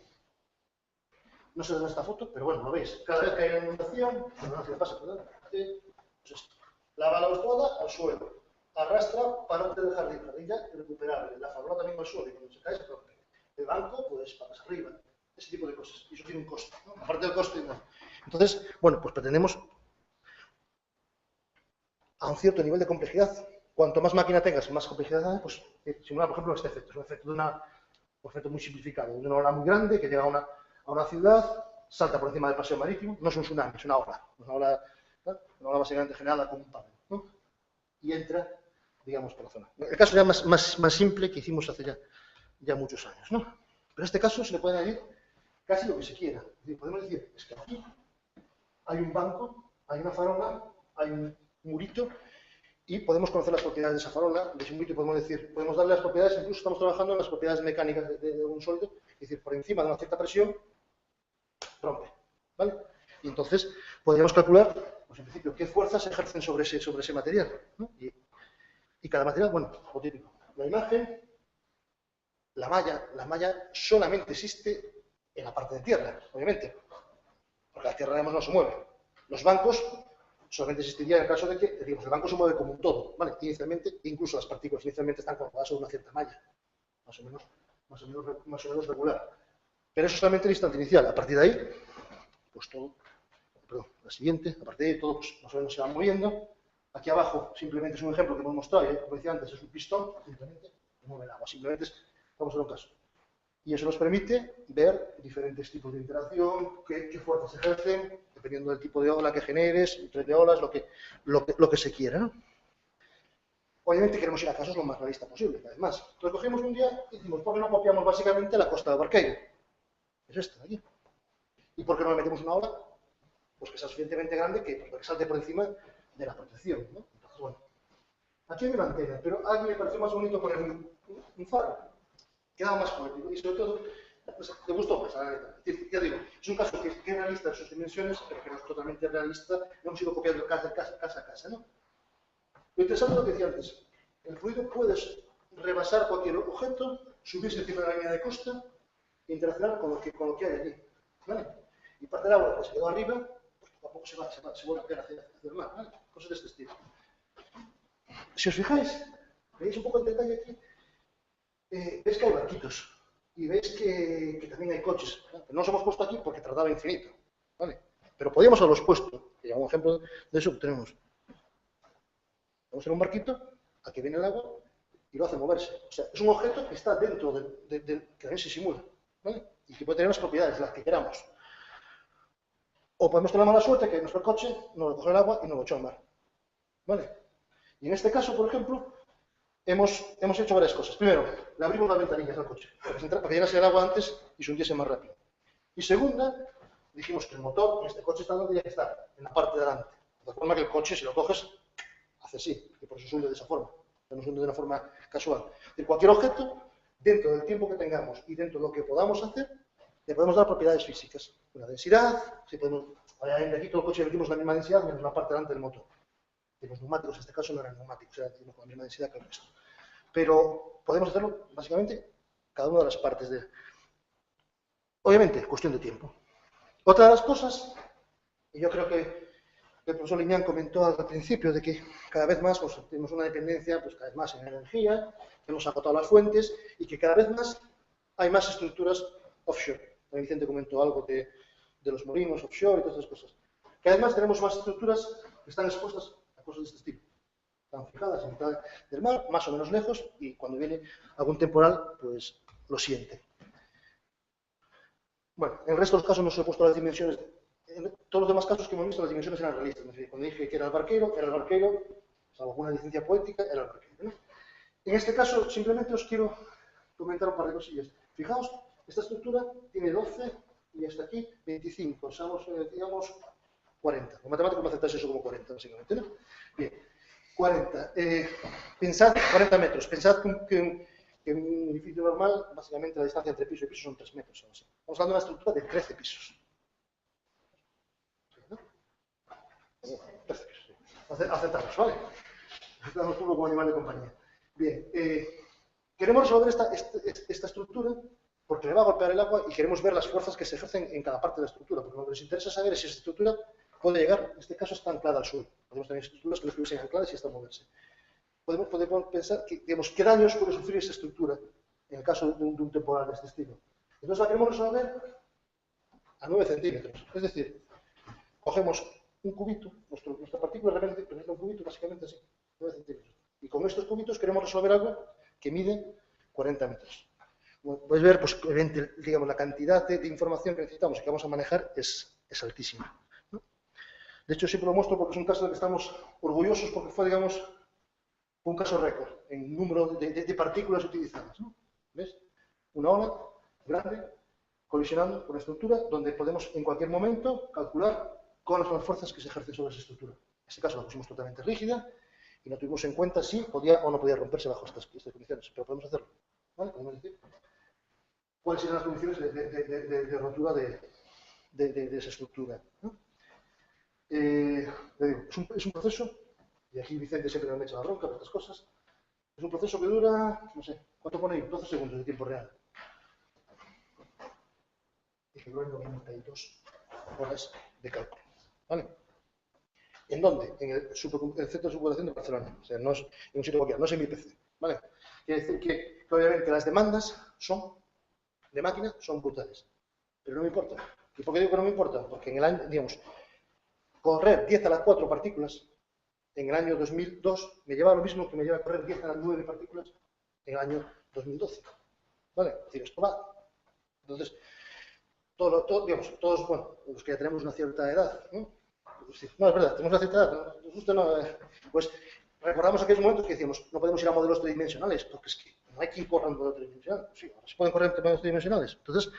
No sé dónde está esta foto, pero bueno, lo veis. Cada vez que hay una inundación, bueno, no sé qué pasa, perdón, pues esto. Lava la toda al suelo. arrastra para obtener el jardín ya irrecuperable. La farola también va al suelo y cuando se cae se rompe. El banco, pues, patas arriba, ese tipo de cosas. Y eso tiene un coste, ¿no? Aparte del coste, no. Entonces, bueno, pues pretendemos a un cierto nivel de complejidad. Cuanto más máquina tengas, más complejidad, pues simular, por ejemplo, este efecto. Es un efecto, un efecto muy simplificado. De una ola muy grande que llega a una ciudad, salta por encima del paseo marítimo. No es un tsunami, es una ola. Una ola básicamente generada con un panel, ¿no? Y entra, digamos, por la zona. El caso ya más simple que hicimos hace ya muchos años, ¿no? Pero en este caso se le puede añadir casi lo que se quiera. Es decir, podemos decir, es que aquí hay un banco, hay una farola, hay un murito, y podemos conocer las propiedades de esa farola, de ese murito, y podemos darle las propiedades, incluso estamos trabajando en las propiedades mecánicas de un sólido, es decir, por encima de una cierta presión, rompe, ¿vale? Y entonces podríamos calcular, pues en principio, qué fuerzas se ejercen sobre ese material, ¿no? Y cada material, bueno, lo típico. La imagen, la malla solamente existe en la parte de tierra, obviamente, porque la tierra, además, no se mueve. Los bancos solamente existiría en el caso de que, digamos, el banco se mueve como un todo, ¿vale? Inicialmente, incluso las partículas inicialmente están colocadas sobre una cierta malla, más o menos regular. Pero eso es solamente el instante inicial. A partir de ahí, pues todo, perdón, la siguiente, a partir de ahí todo, pues, más o menos se va moviendo. Aquí abajo simplemente es un ejemplo que hemos mostrado, como decía antes, es un pistón, simplemente mueve el agua, simplemente vamos a ver un caso. Y eso nos permite ver diferentes tipos de interacción, qué fuerzas ejercen, dependiendo del tipo de ola que generes, el tren de olas, lo que se quiera, ¿no? Obviamente queremos ir a casos lo más realista posible, además. Entonces cogimos un día y decimos, ¿por qué no copiamos básicamente la costa de Barqueiro? Es esta de aquí. ¿Y por qué no le metemos una ola? Pues que sea suficientemente grande que salte por encima de la protección, ¿no? Entonces, bueno, aquí hay una antena, pero a mí me pareció más bonito poner un faro. Quedaba más poético y sobre todo, pues, te gustó más, ya digo, es un caso que es realista en sus dimensiones, pero que no es totalmente realista, no hemos ido copiando casa a casa, ¿no? Lo interesante es lo que decía antes, el fluido puedes rebasar cualquier objeto, subirse encima de la línea de costa e interaccionar con lo que hay allí, ¿vale? Y parte del agua que se quedó arriba, pues poco a poco se vuelve a caer hacia el mar, ¿vale? Cosas de este estilo. Si os fijáis, veis un poco el detalle aquí, veis que hay barquitos y veis que también hay coches. ¿No? No los hemos puesto aquí porque tardaba infinito, ¿vale? Pero podríamos haberlos puesto. Y un ejemplo de eso tenemos. Vamos en un barquito, aquí viene el agua y lo hace moverse. O sea, es un objeto que está dentro que también se simula, ¿vale? Y que puede tener las propiedades, las que queramos. O podemos tener la mala suerte que nuestro coche no lo coge el agua y no lo echó al mar, ¿vale? Y en este caso, por ejemplo, hemos hecho varias cosas. Primero, le abrimos las ventanillas al coche para que llenase el agua antes y se hundiese más rápido. Y segunda, dijimos que el motor en este coche está donde tiene que estar, en la parte de delante. De forma que el coche, si lo coges, hace así, y por eso se hunde de esa forma. No se hunde de una forma casual. De cualquier objeto, dentro del tiempo que tengamos y dentro de lo que podamos hacer, le podemos dar propiedades físicas. Una densidad, si podemos, aquí todo el coche le metimos la misma densidad menos la parte delante del motor. De los neumáticos, en este caso no eran neumáticos, eran con la misma densidad que el resto. Pero podemos hacerlo, básicamente, cada una de las partes de... Obviamente, cuestión de tiempo. Otra de las cosas, y yo creo que el profesor Liñán comentó al principio, de que cada vez más pues, tenemos una dependencia, pues cada vez más en energía, hemos agotado las fuentes, y que cada vez más hay más estructuras offshore. También Vicente comentó algo de los molinos offshore y todas esas cosas. Cada vez más tenemos más estructuras que están expuestas a cosas de este estilo. Están fijadas en mitad del mar, más o menos lejos, y cuando viene algún temporal, pues lo siente. Bueno, en el resto de los casos no os he puesto las dimensiones. En todos los demás casos que hemos visto, las dimensiones eran realistas. Cuando dije que era el barquero, salvo alguna licencia poética, era el barquero, ¿no? En este caso, simplemente os quiero comentar un par de cosillas. Fijaos, esta estructura tiene 12 y hasta aquí 25. Usamos, digamos, 40. Los matemáticos me aceptáis eso como 40, básicamente, ¿no? Bien, 40. Pensad, 40 metros. Pensad que un edificio normal, básicamente la distancia entre piso y piso son 3 metros. ¿No? Estamos hablando de una estructura de 13 pisos. ¿No? 13 pisos. Aceptamos, ¿vale? Aceptamos público como animal de compañía. Bien, queremos resolver esta estructura porque le va a golpear el agua y queremos ver las fuerzas que se ejercen en cada parte de la estructura, porque lo que nos interesa saber es si esta estructura puede llegar, en este caso está anclada al suelo. Podemos tener estructuras que no estuviesen ancladas y están moverse. podemos pensar que, digamos, qué daños puede sufrir esa estructura en el caso de un temporal de este estilo. Entonces la queremos resolver a 9 centímetros. Es decir, cogemos un cubito, nuestra partícula representa un cubito básicamente así, 9 centímetros. Y con estos cubitos queremos resolver algo que mide 40 metros. Como podéis ver, pues, digamos, la cantidad de información que necesitamos y que vamos a manejar es altísima, ¿no? De hecho, siempre lo muestro porque es un caso del que estamos orgullosos porque fue, digamos, un caso récord en número de partículas utilizadas, ¿no? ¿Ves? Una ola grande colisionando con la estructura donde podemos en cualquier momento calcular cuáles son las fuerzas que se ejercen sobre esa estructura. En este caso la pusimos totalmente rígida y no tuvimos en cuenta si podía o no podía romperse bajo estas condiciones, pero podemos hacerlo, ¿vale? Podemos decir cuáles eran las condiciones de rotura de esa estructura, ¿no? Le digo, es un proceso, y aquí Vicente siempre me echa la bronca por estas cosas, es un proceso que dura, no sé, ¿cuánto pone ahí? 12 segundos de tiempo real. Y que dura 92 horas de cálculo, ¿vale? ¿En dónde? En el Centro de Supercomputación de Barcelona. O sea, no es en un sitio cualquiera, no es en mi PC, ¿vale? Quiere decir que obviamente las demandas de máquina son brutales. Pero no me importa. ¿Y por qué digo que no me importa? Porque en el año, digamos, correr 10 a las 4 partículas en el año 2002 me lleva lo mismo que me lleva a correr 10 a las 9 partículas en el año 2012. ¿Vale? Es decir, esto va. Entonces, digamos, todos, bueno, los que ya tenemos una cierta edad, ¿no? Pues sí, no, es verdad, tenemos una cierta edad, nos gusta, no, pues recordamos aquellos momentos que decíamos, no podemos ir a modelos tridimensionales, porque es que no hay quien corra en modelos tridimensionales. Sí, ahora se pueden correr en modelos tridimensionales. Entonces,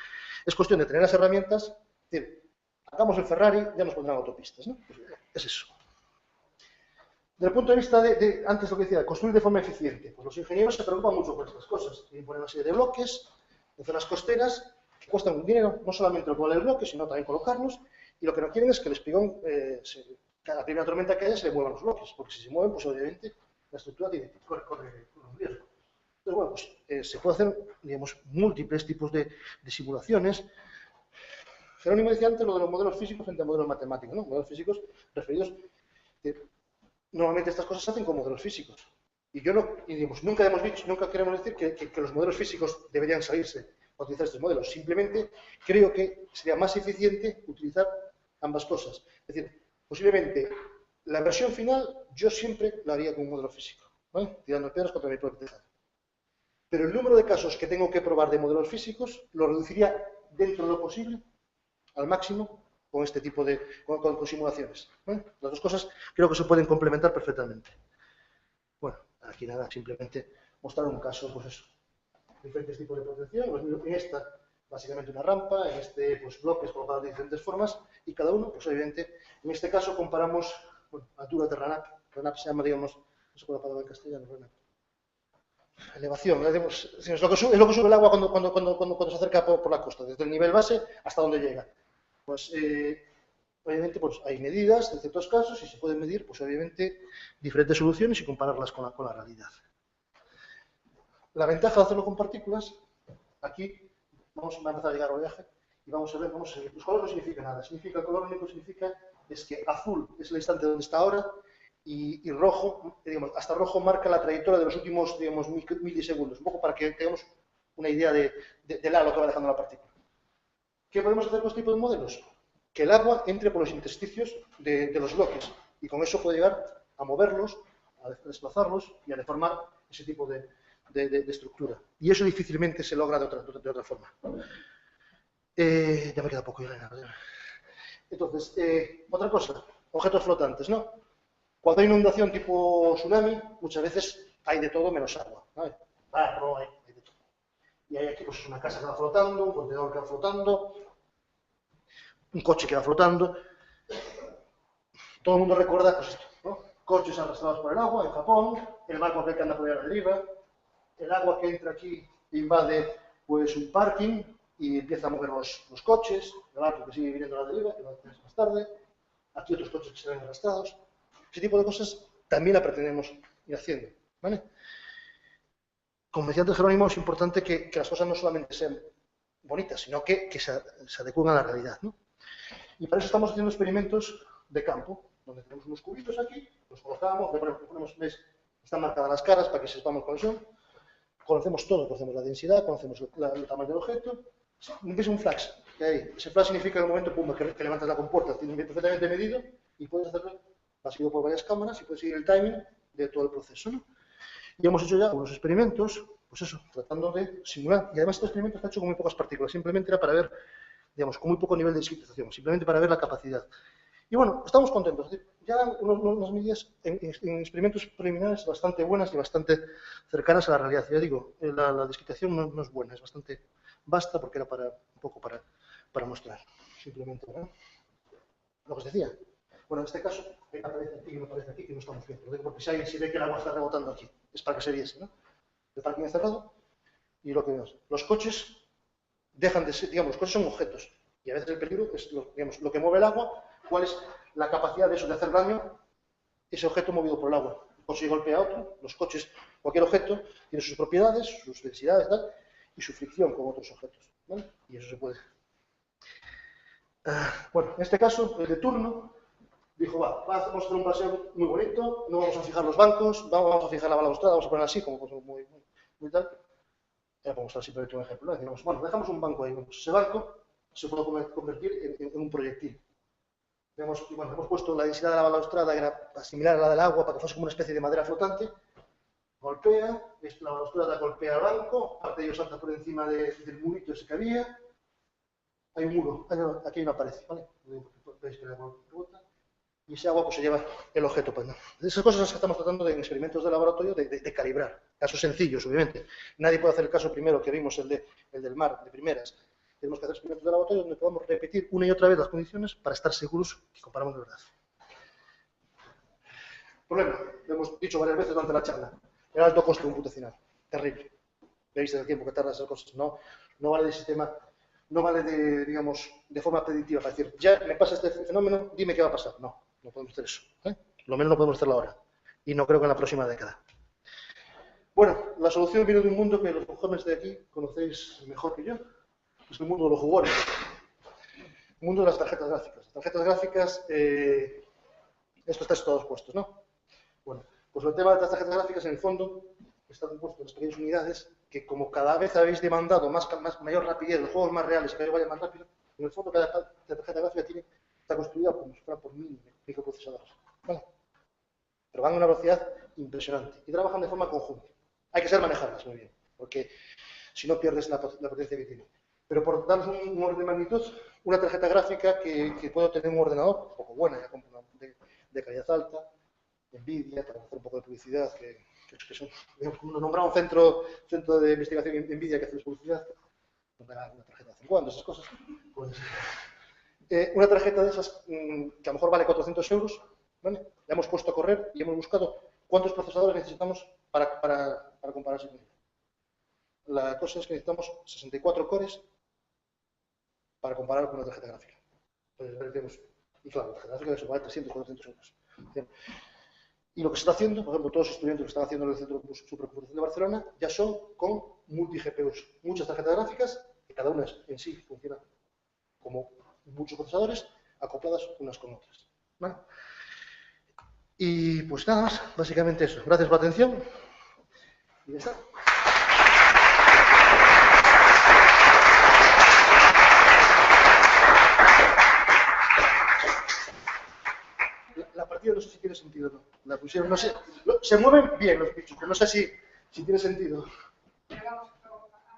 es cuestión de tener las herramientas, es decir, hagamos el Ferrari, ya nos pondrán autopistas, ¿no? Pues es eso. Desde el punto de vista antes lo que decía, construir de forma eficiente, pues los ingenieros se preocupan mucho por estas cosas. Tienen que poner una serie de bloques, de zonas costeras, que cuestan dinero, no solamente lo que vale el bloque, sino también colocarlos, y lo que no quieren es que el espigón, cada primera tormenta que haya, se le muevan los bloques, porque si se mueven, pues obviamente la estructura corre un riesgo. Entonces, bueno, pues se puede hacer, digamos, múltiples tipos de simulaciones. Jerónimo decía antes lo de los modelos físicos frente a modelos matemáticos, ¿no? Modelos físicos referidos, normalmente estas cosas se hacen con modelos físicos. Y digamos, nunca queremos decir que los modelos físicos deberían salirse a utilizar estos modelos. Simplemente creo que sería más eficiente utilizar ambas cosas. Es decir, posiblemente la versión final yo siempre la haría con un modelo físico, ¿vale? Tirando piedras contra mi propio tejado. Pero el número de casos que tengo que probar de modelos físicos lo reduciría dentro de lo posible al máximo con este tipo de con simulaciones, ¿vale? Las dos cosas creo que se pueden complementar perfectamente. Bueno, aquí nada, simplemente mostrar un caso, pues eso, diferentes tipos de protección, en esta básicamente una rampa, en este pues bloques colocados de diferentes formas y cada uno, pues evidente, en este caso comparamos, bueno, altura de RANAP se llama, digamos, no sé cuál es la palabra en castellano, RANAP. Elevación, es lo que sube el agua cuando se acerca por la costa, desde el nivel base hasta donde llega. Pues obviamente pues, hay medidas en ciertos casos y se pueden medir pues, obviamente diferentes soluciones y compararlas con la realidad. La ventaja de hacerlo con partículas, aquí va a empezar a llegar oleaje y vamos a ver, los colores no significan nada, el color único significa es que azul es el instante donde está ahora y rojo, digamos, hasta rojo marca la trayectoria de los últimos, digamos, milisegundos, un poco para que tengamos una idea del halo que va dejando la partícula. ¿Qué podemos hacer con este tipo de modelos? Que el agua entre por los intersticios de los bloques y con eso puede llegar a moverlos, a desplazarlos y a deformar ese tipo de estructura. Y eso difícilmente se logra de otra forma. Ya me queda poco, Elena. Entonces, otra cosa, objetos flotantes, ¿no? Cuando hay inundación tipo tsunami, muchas veces hay de todo menos agua, ¿vale? Barro, hay de todo. Y hay aquí pues una casa que va flotando, un contenedor que va flotando, un coche que va flotando. Todo el mundo recuerda pues esto, ¿no? Coches arrastrados por el agua en Japón, el barco que anda por allá arriba, el agua que entra aquí invade pues un parking y empieza a mover los coches, el barco que sigue viniendo a la deriva, que va a tener más tarde, aquí otros coches que se ven arrastrados. Ese tipo de cosas también la pretendemos ir haciendo, ¿vale? Como decía antes Jerónimo, es importante que las cosas no solamente sean bonitas, sino que se adecúen a la realidad, ¿no? Y para eso estamos haciendo experimentos de campo, donde tenemos unos cubitos aquí, los colocamos, le ponemos, ¿ves? Están marcadas las caras para que sepamos cuáles son. Conocemos todo, conocemos la densidad, conocemos el tamaño del objeto. Es un flash, que hay. Ese flash significa en el momento pum, que levantas la compuerta, tienes perfectamente medido y puedes hacerlo, has ido por varias cámaras y puedes seguir el timing de todo el proceso, ¿no? Y hemos hecho ya unos experimentos, pues eso, tratando de simular. Y además este experimento está hecho con muy pocas partículas, simplemente era para ver, digamos, con muy poco nivel de discretización, simplemente para ver la capacidad. Y bueno, estamos contentos. Es decir, ya dan unas medidas en experimentos preliminares bastante buenas y bastante cercanas a la realidad. Ya digo, la discretización no es buena, es bastante vasta porque era un poco para mostrar, simplemente, ¿verdad? Lo que os decía. Bueno, en este caso, aparece aquí y no aparece aquí, que no estamos viendo. Lo digo porque si alguien se ve que el agua está rebotando aquí, es para que se viese, ¿no? El parking encerrado y lo que vemos. Los coches dejan de ser, digamos, los coches son objetos y a veces el peligro es, digamos, lo que mueve el agua, cuál es la capacidad de eso de hacer daño, ese objeto movido por el agua. Un coche golpea a otro, los coches, cualquier objeto, tiene sus propiedades, sus densidades, tal, y su fricción con otros objetos, ¿vale? Y eso se puede. Bueno, en este caso, el de turno dijo, vamos a hacer un paseo muy bonito, no vamos a fijar los bancos, vamos a fijar la balaustrada, vamos a poner así, como muy tal. Ya vamos a dar simplemente un ejemplo, ¿no? Digamos, bueno, dejamos un banco ahí, bueno, ese banco se puede convertir en un proyectil. Hemos puesto la densidad de la balaustrada, que era similar a la del agua, para que fuese como una especie de madera flotante. Golpea, la balaustrada golpea el banco, parte de ello salta por encima del murito ese que había. Hay un muro, aquí no aparece, ¿vale? Veis que el agua rebota. Y ese agua pues se lleva el objeto. Pues, ¿no? Esas cosas las que estamos tratando de, en experimentos de laboratorio de calibrar. Casos sencillos, obviamente. Nadie puede hacer el caso primero que vimos, el del mar, de primeras. Tenemos que hacer experimentos de laboratorio donde podamos repetir una y otra vez las condiciones para estar seguros que comparamos de verdad. Problema, lo hemos dicho varias veces durante la charla. El alto coste computacional. Terrible. Veis el tiempo que tardan esas cosas. No vale de sistema, no vale de, digamos, de forma predictiva para decir, ya me pasa este fenómeno, dime qué va a pasar. No podemos hacer eso. Lo menos no podemos hacerlo ahora. Y no creo que en la próxima década. Bueno, la solución viene de un mundo que los jóvenes de aquí conocéis mejor que yo. Es el mundo de los jugones. El mundo de las tarjetas gráficas. Las tarjetas gráficas, esto está todos puestos, ¿no? Bueno, pues el tema de las tarjetas gráficas, en el fondo, está compuesto de las pequeñas unidades que, como cada vez habéis demandado mayor rapidez, los juegos más reales, que vaya más rápido, en el fondo cada tarjeta gráfica está construida como si fuera por mil microprocesadores. ¿Vale? Pero van a una velocidad impresionante y trabajan de forma conjunta. Hay que saber manejarlas muy bien, porque si no pierdes la potencia que tiene. Pero por darnos un orden de magnitud, una tarjeta gráfica que puede tener un ordenador, un poco buena, ya de calidad alta, Nvidia, para hacer un poco de publicidad, que son, digamos, nombrado un centro de investigación en Nvidia que hace publicidad, una tarjeta de vez en cuando, esas cosas. Pues, una tarjeta de esas que a lo mejor vale 400 euros, ¿vale? La hemos puesto a correr y hemos buscado cuántos procesadores necesitamos para compararse con ella. La cosa es que necesitamos 64 cores para comparar con una tarjeta gráfica. Entonces, y claro, la tarjeta gráfica eso vale 300, 400 euros. Y lo que se está haciendo, por ejemplo, todos los estudiantes que están haciendo en el Centro de Supercomputación de Barcelona, ya son con multi-GPUs. Muchas tarjetas gráficas, que cada una en sí funciona como muchos procesadores, acopladas unas con otras. ¿Vale? Y pues nada más, básicamente eso. Gracias por la atención. Y ya está. La partida no sé si tiene sentido o no. La pusieron, no sé. Se mueven bien los bichos, pero no sé si tiene sentido. Pero vamos,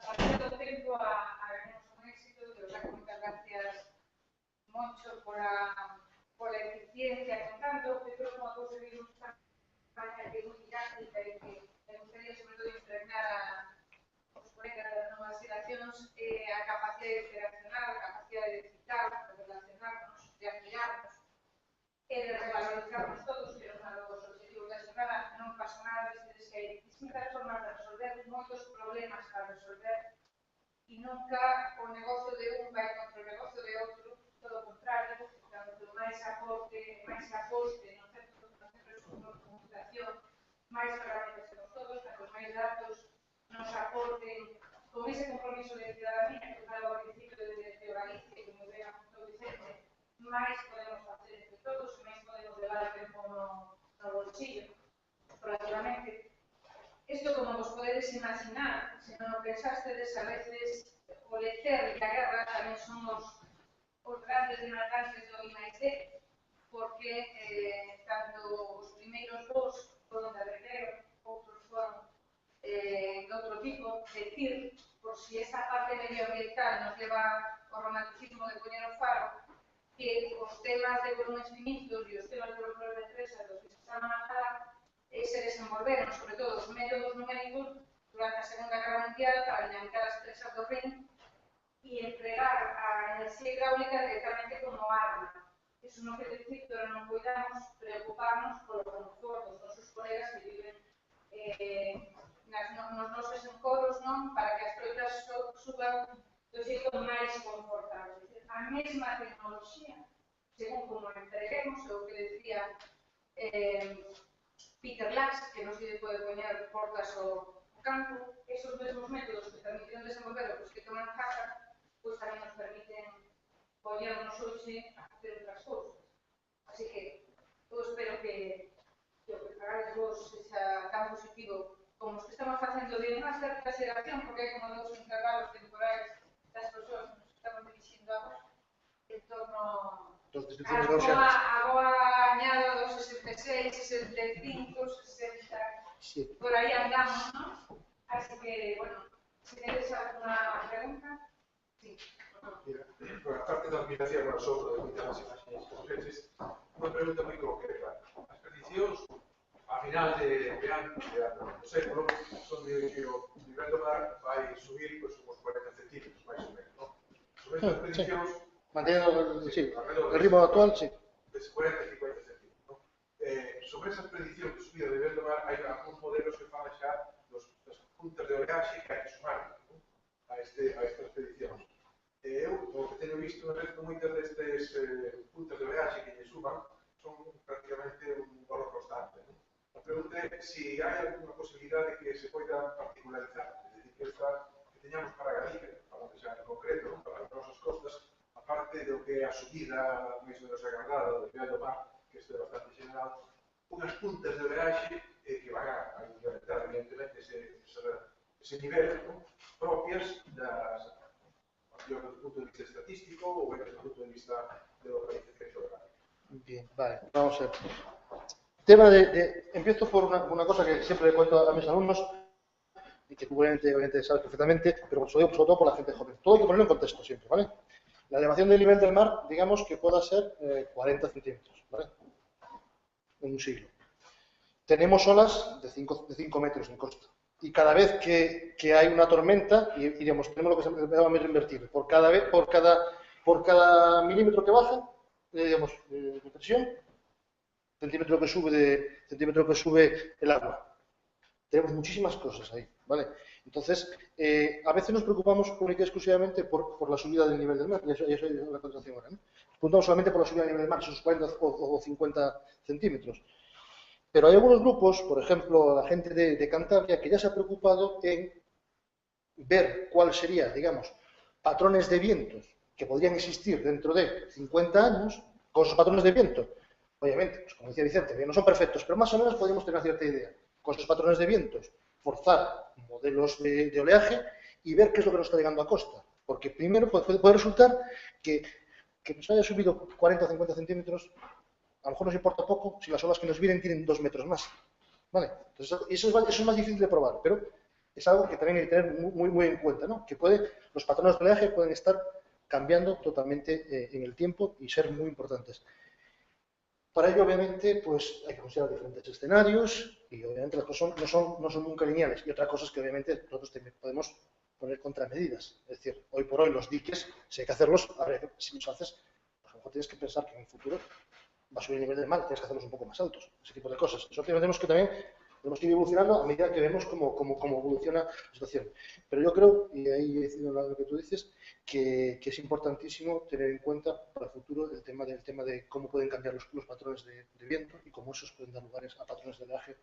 a partir do tempo haremos un éxito, de verdad, moitas gracias, Moncho, por la eficiencia con tanto, que creo que unha cousa que nos está que é moi didáctica e que me gustaría sobre todo impregnar os colegas das novas xeracións a capacidade operacional, a capacidade de citar, de relacionarnos, de apoiarnos e de revalorizarnos todos, que é un dos objetivos da xornada. Non pasa nada, desde que hai distintas formas de resolver moitos problemas para resolver e nunca o negocio de un vai contra o negocio de outro, todo o contrario, cando máis aporte, máis aposte no centro de computación, máis ferramentas temos todos, cando máis datos nos aporten con ese compromiso de ciudadanía que falaba ao principio de Galicia, que moi ben apuntou Vicente, máis podemos facer entre todos, máis podemos levar o tempo no bolsillo. relativamente. Isto, como vos podedes imaginar, se non o pensastedes, a veces o lecer e a guerra tamén son os grandes demandantes do I+D, porque tanto os primeiros dos foron de recreo, outros foron de outro tipo, decir, por si esa parte medioambiental nos leva ao romanticismo de poñer o faro, que os temas de volúmenes finitos e os temas de volúmenes de presa dos que se estaban a falar se desenvolveron, sobre todo, os métodos numéricos durante a Segunda Guerra Mundial para dinamitar as presas do Rin e empregar a enerxía hidráulica directamente como arma. Iso non quere dicir que ahora non cuidamos preocuparnos polo confort dos nosos colegas que viven nos nosos encoros, non? Para que as pellotas suban do xeito máis confortable. A mesma tecnoloxía, según como entreguemos, o que decía Peter Lacks, que non se pode poñer portas ao campo, esos mesmos métodos que permiten desenvolver o que toman casa, pois tamén nos permiten poñernos hoxe a hacer outras cousas. Así que, eu espero que o que fagades vos sexa tan positivo como os que estamos facendo de unha certa xeración, porque hai como dous intervalos temporais das persoas que nos estamos dirixindo a vos, en torno a boa añada dos 66, 65, 60, por aí andamos, non? Así que, bueno, se tenéis alguna pregunta, sí. Por parte da admiración ao sobre de muitas imaxes veces, unha pregunta moi concreta. As peticións, a final de do século, son de que o nivel do mar vai subir pues, uns 40 centímetros, máis ou menos, non? Sobre estas peticións, manteniendo el ritmo actual, sí. De 40 e 50 centímetros, non? Sobre esas peticións de subida de nivel do mar, hai algúns modelos que falan xa das puntas de oleaxe que hai que sumar, non? A estas peticións. Eu, o que teño visto, moitas destes puntos de oleaxe que lle suban son prácticamente un valor constante. Non? A pregunta é se hai alguna posibilidade que se poida particularizar, é dicir, que teñamos para Galicia, para que xa en concreto, non? Para as nosas costas, aparte do que é a subida máis ou menos agardada do nivel do mar, que isto é bastante general, unhas puntas de oleaxe que van a incrementar, evidentemente, ese nivel, non? Propias das desde el punto de vista estadístico o desde el punto de vista de localización geográfica. Bien, vale, vamos a ver. Empiezo por una cosa que siempre le cuento a mis alumnos y que tú obviamente sabes perfectamente, pero lo digo sobre todo por la gente joven. Todo hay que ponerlo en contexto siempre, ¿vale? La elevación del nivel del mar, digamos que pueda ser 40 centímetros, ¿vale? En un siglo. Tenemos olas de 5 metros en costa. Y cada vez que hay una tormenta, y digamos, tenemos lo que se llama metro invertido, por cada milímetro que baja, digamos, de presión, centímetro que sube el agua. Tenemos muchísimas cosas ahí, ¿vale? Entonces, a veces nos preocupamos única y exclusivamente por la subida del nivel del mar, y eso es la contracción ahora, ¿no? Nos preocupamos solamente por la subida del nivel del mar, esos 40 o 50 centímetros. Pero hay algunos grupos, por ejemplo, la gente de Cantabria, que ya se ha preocupado en ver cuál sería, digamos, patrones de vientos que podrían existir dentro de 50 años con esos patrones de viento. Obviamente, pues, como decía Vicente, no son perfectos, pero más o menos podríamos tener una cierta idea. Con esos patrones de vientos, forzar modelos de oleaje y ver qué es lo que nos está llegando a costa. Porque primero puede resultar que nos haya subido 40 o 50 centímetros. A lo mejor nos importa poco si las olas que nos vienen tienen 2 metros más. ¿Vale? Entonces, eso es más difícil de probar, pero es algo que también hay que tener muy en cuenta, ¿no? Que los patrones de oleaje pueden estar cambiando totalmente en el tiempo y ser muy importantes. Para ello, obviamente, pues hay que considerar diferentes escenarios y obviamente las cosas no son nunca lineales. Y otra cosa es que obviamente nosotros podemos poner contramedidas. Es decir, hoy por hoy los diques, si hay que hacerlos, a ver, si los haces, pues a lo mejor tienes que pensar que en el futuro va a subir el nivel del mar, tienes que hacerlos un poco más altos, ese tipo de cosas. Eso tenemos que ir evolucionando a medida que vemos cómo evoluciona la situación. Pero yo creo, y ahí he decidido lo que tú dices, que es importantísimo tener en cuenta para el futuro el tema de cómo pueden cambiar los patrones de viento y cómo esos pueden dar lugares a patrones de oleaje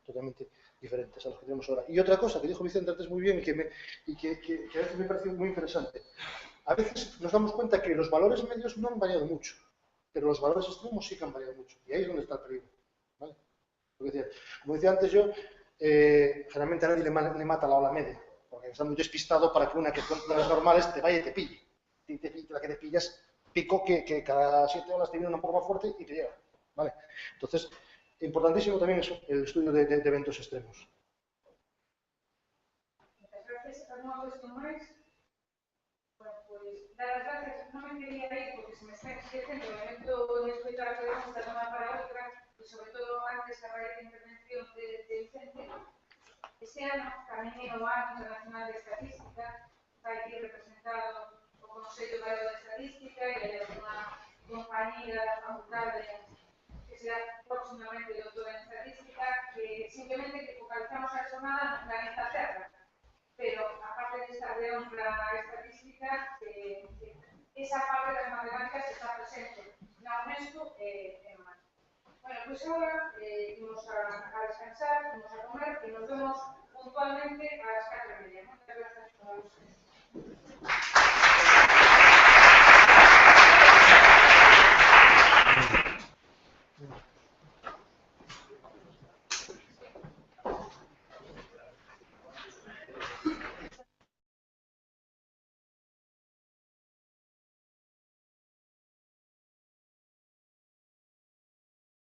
totalmente diferentes a los que tenemos ahora. Y otra cosa que dijo Vicente antes muy bien y que a veces me parece muy interesante. A veces nos damos cuenta que los valores medios no han variado mucho, pero los valores extremos sí que han variado mucho. Y ahí es donde está el peligro, ¿vale? Como decía antes yo, generalmente a nadie le mata la ola media, porque está muy despistado para que una que son las normales te vaya y te pille. La que te pillas, pico que cada 7 olas te viene un poco más fuerte y te llega. ¿Vale? Entonces, importantísimo también eso, el estudio de eventos extremos. Muchas gracias. ¿Alguna cuestión más? Bueno, pues dar las gracias. No me quería ir porque se me está exigiendo el evento de escritura que debemos de tomar para otra, y sobre todo antes a raíz de intervención de Vicente. Este año tamén é o Ano Internacional de Estadística, está aquí representado o Consello Galego de Estadística e hai unha compañía facultade que será próximamente doutora en Estadística, que simplemente que focalizamos a xornada no planeta Terra, pero a parte de esta de honra estadística, esa parte das matemáticas está presente na UNESCO e en máis. Bueno, pues ahora vamos a descansar, vamos a comer y nos vemos puntualmente a las 4:30. Muchas gracias a todos.